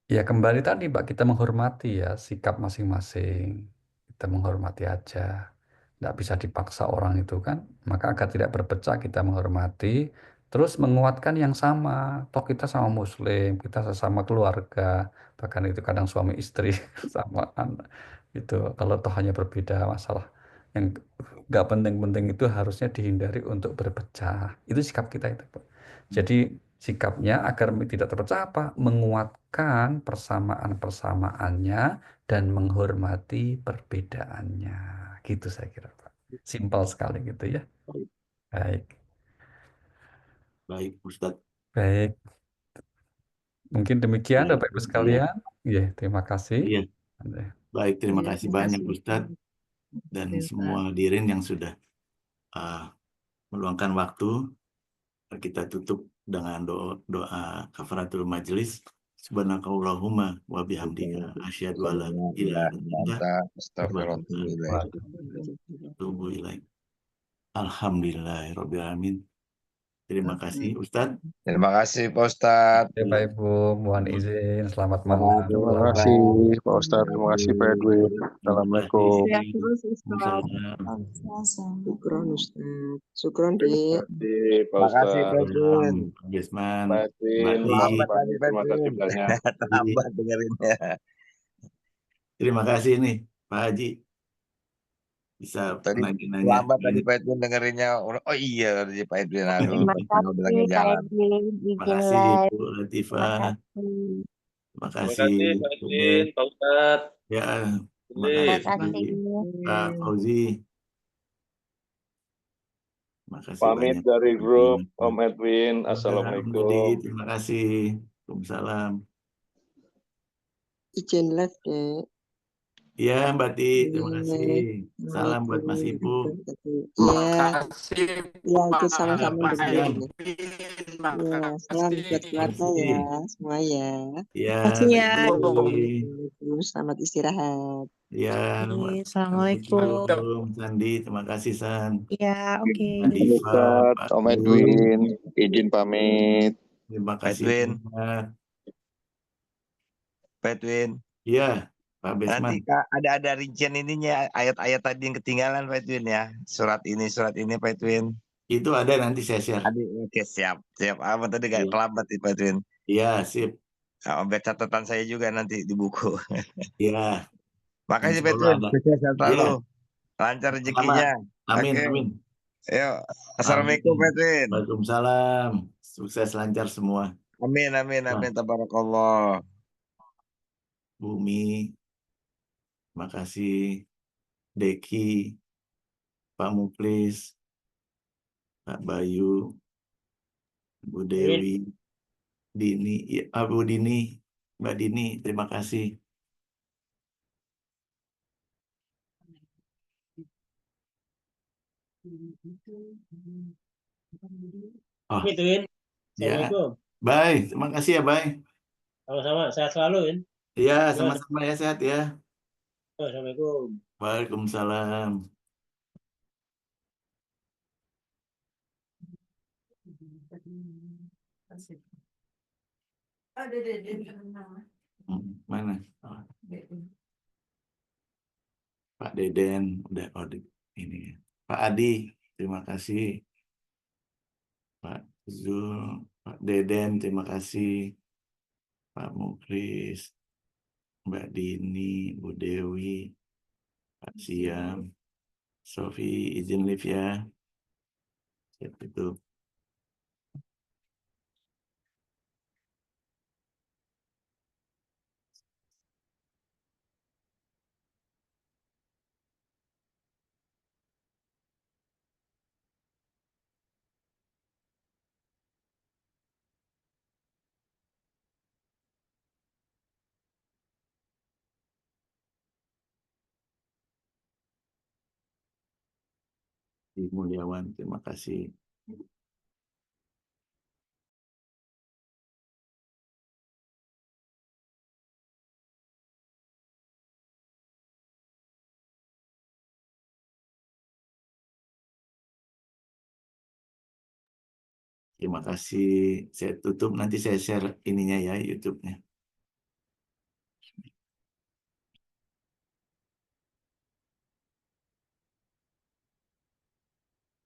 Ya kembali tadi Pak, kita menghormati ya sikap masing-masing. Kita menghormati aja. Tidak bisa dipaksa orang itu kan. Maka agar tidak berpecah kita menghormati. Terus menguatkan yang sama. Toh kita sama muslim, kita sesama keluarga. Bahkan itu kadang suami istri sama anak. Itu kalau toh hanya berbeda masalah. Yang nggak penting-penting itu harusnya dihindari untuk berpecah. Itu sikap kita itu Pak. Jadi sikapnya agar tidak terpecah apa? Menguatkan persamaan-persamaannya dan menghormati perbedaannya. Gitu saya kira, Pak. Simpel sekali gitu ya. Baik. Baik Ustadz. Baik. Mungkin demikian Baik. Bapak Ibu Iya. sekalian. Ya, terima kasih. Iya. Baik, terima Iya, kasih terima banyak kasih. Ustadz dan Terima kasih, semua Ustaz. hadirin yang sudah meluangkan waktu. Kita tutup dengan doa kafaratul majelis. Subhanakallahumma wa bihamdika asyhadu alla ilaha illa anta atubu ilaik. Alhamdulillahirabbil alamin. Terima kasih Ustadz. Terima kasih Pak Ustadz. Oke, Pak Ibu, mohon izin. Selamat malam. Terima kasih Pak Ustadz, terima kasih Pak Edwin. Assalamualaikum. Sehat terus Ustaz. Waalaikumsalam. Syukron Ustaz. Syukron Dik. Terima kasih Pak Makasih Pak Ustadz. Edwin. Bisman. Pak Edwin, Selamat Pak tadi Pak terima kasih Edwin. banyak. Terlambat dengerinnya. Terima kasih nih Pak Haji. bisa Tadi nanya-nanya. lambat tadi Pak Edwin dengerinnya. Oh iya tadi Pak Edwin. Aduh, Terima udah kasih lagi Pak jalan. Edwin, izin Makasih live. Bu Terima Latifah. kasih. Terima Terima kasih kasih Pak Ubed. Edwin, Pak Ustadz. Ya, terima Boleh. Terima kasih kasih. Pak Fauzi. Terima kasih Pamit banyak. dari grup Om Edwin. Om Didi, Assalamualaikum. terima kasih. Waalaikumsalam. Izin live deh. Iya Mbak Ti, terima kasih. Salam buat Mas Ibu. Iya, Makasih iya itu Pak sama-sama Pak betul. Siam. Edwin, Iya, salam buat keluarga Makasih. ya, semua ya. Iya, Makasih ya. Assalamualaikum, selamat istirahat. Iya, Assalamualaikum. Assalamualaikum. Sandi, terima kasih San. Ya, oke. Diva, Ustadz, Pak Om Gun, Edwin, izin pamit. terima Pak kasih Edwin, banyak. Pak Edwin. Iya, Pak Nanti Besman. Kak, ada rincian ininya, ayat-ayat tadi yang ketinggalan Pak Edwin ya. Surat ini Pak Edwin. Itu ada nanti saya share. Oke, siap. Apa tadi gak Iya. terlambat nih Pak Edwin. Iya, sip. Ambil catatan saya juga nanti di buku. Iya. Makasih Insya Pak Allah Edwin. ada. Sukses selalu. Iya. Lancar Sama. rezekinya. Amin, Oke. amin. Yuk. Assalamualaikum Pak Edwin. Waalaikumsalam. Sukses lancar semua. Amin, amin, amin. Tabarakallah. Bumi, makasih. Deki, Pak Muklis, Pak Bayu, Bu Dewi, Dini, ya, Bu Dini, Mbak Dini, terima kasih. Oh, Edwin, ya, Assalamualaikum. baik, terima kasih ya, baik. Sama-sama, sehat selalu, Win. Iya, sama-sama ya, sehat ya. Assalamualaikum. Waalaikumsalam. Mana? Oh. Pak Deden, udah ini. Pak Adi, terima kasih. Pak Zul, Pak Deden, terima kasih. Pak Muklis, Mbak Dini, Bu Dewi, Pak Siam, Sofi, izin live ya. Siap itu. Mulyawan, terima kasih. Terima kasih. Saya tutup, nanti saya share ininya ya, YouTube-nya.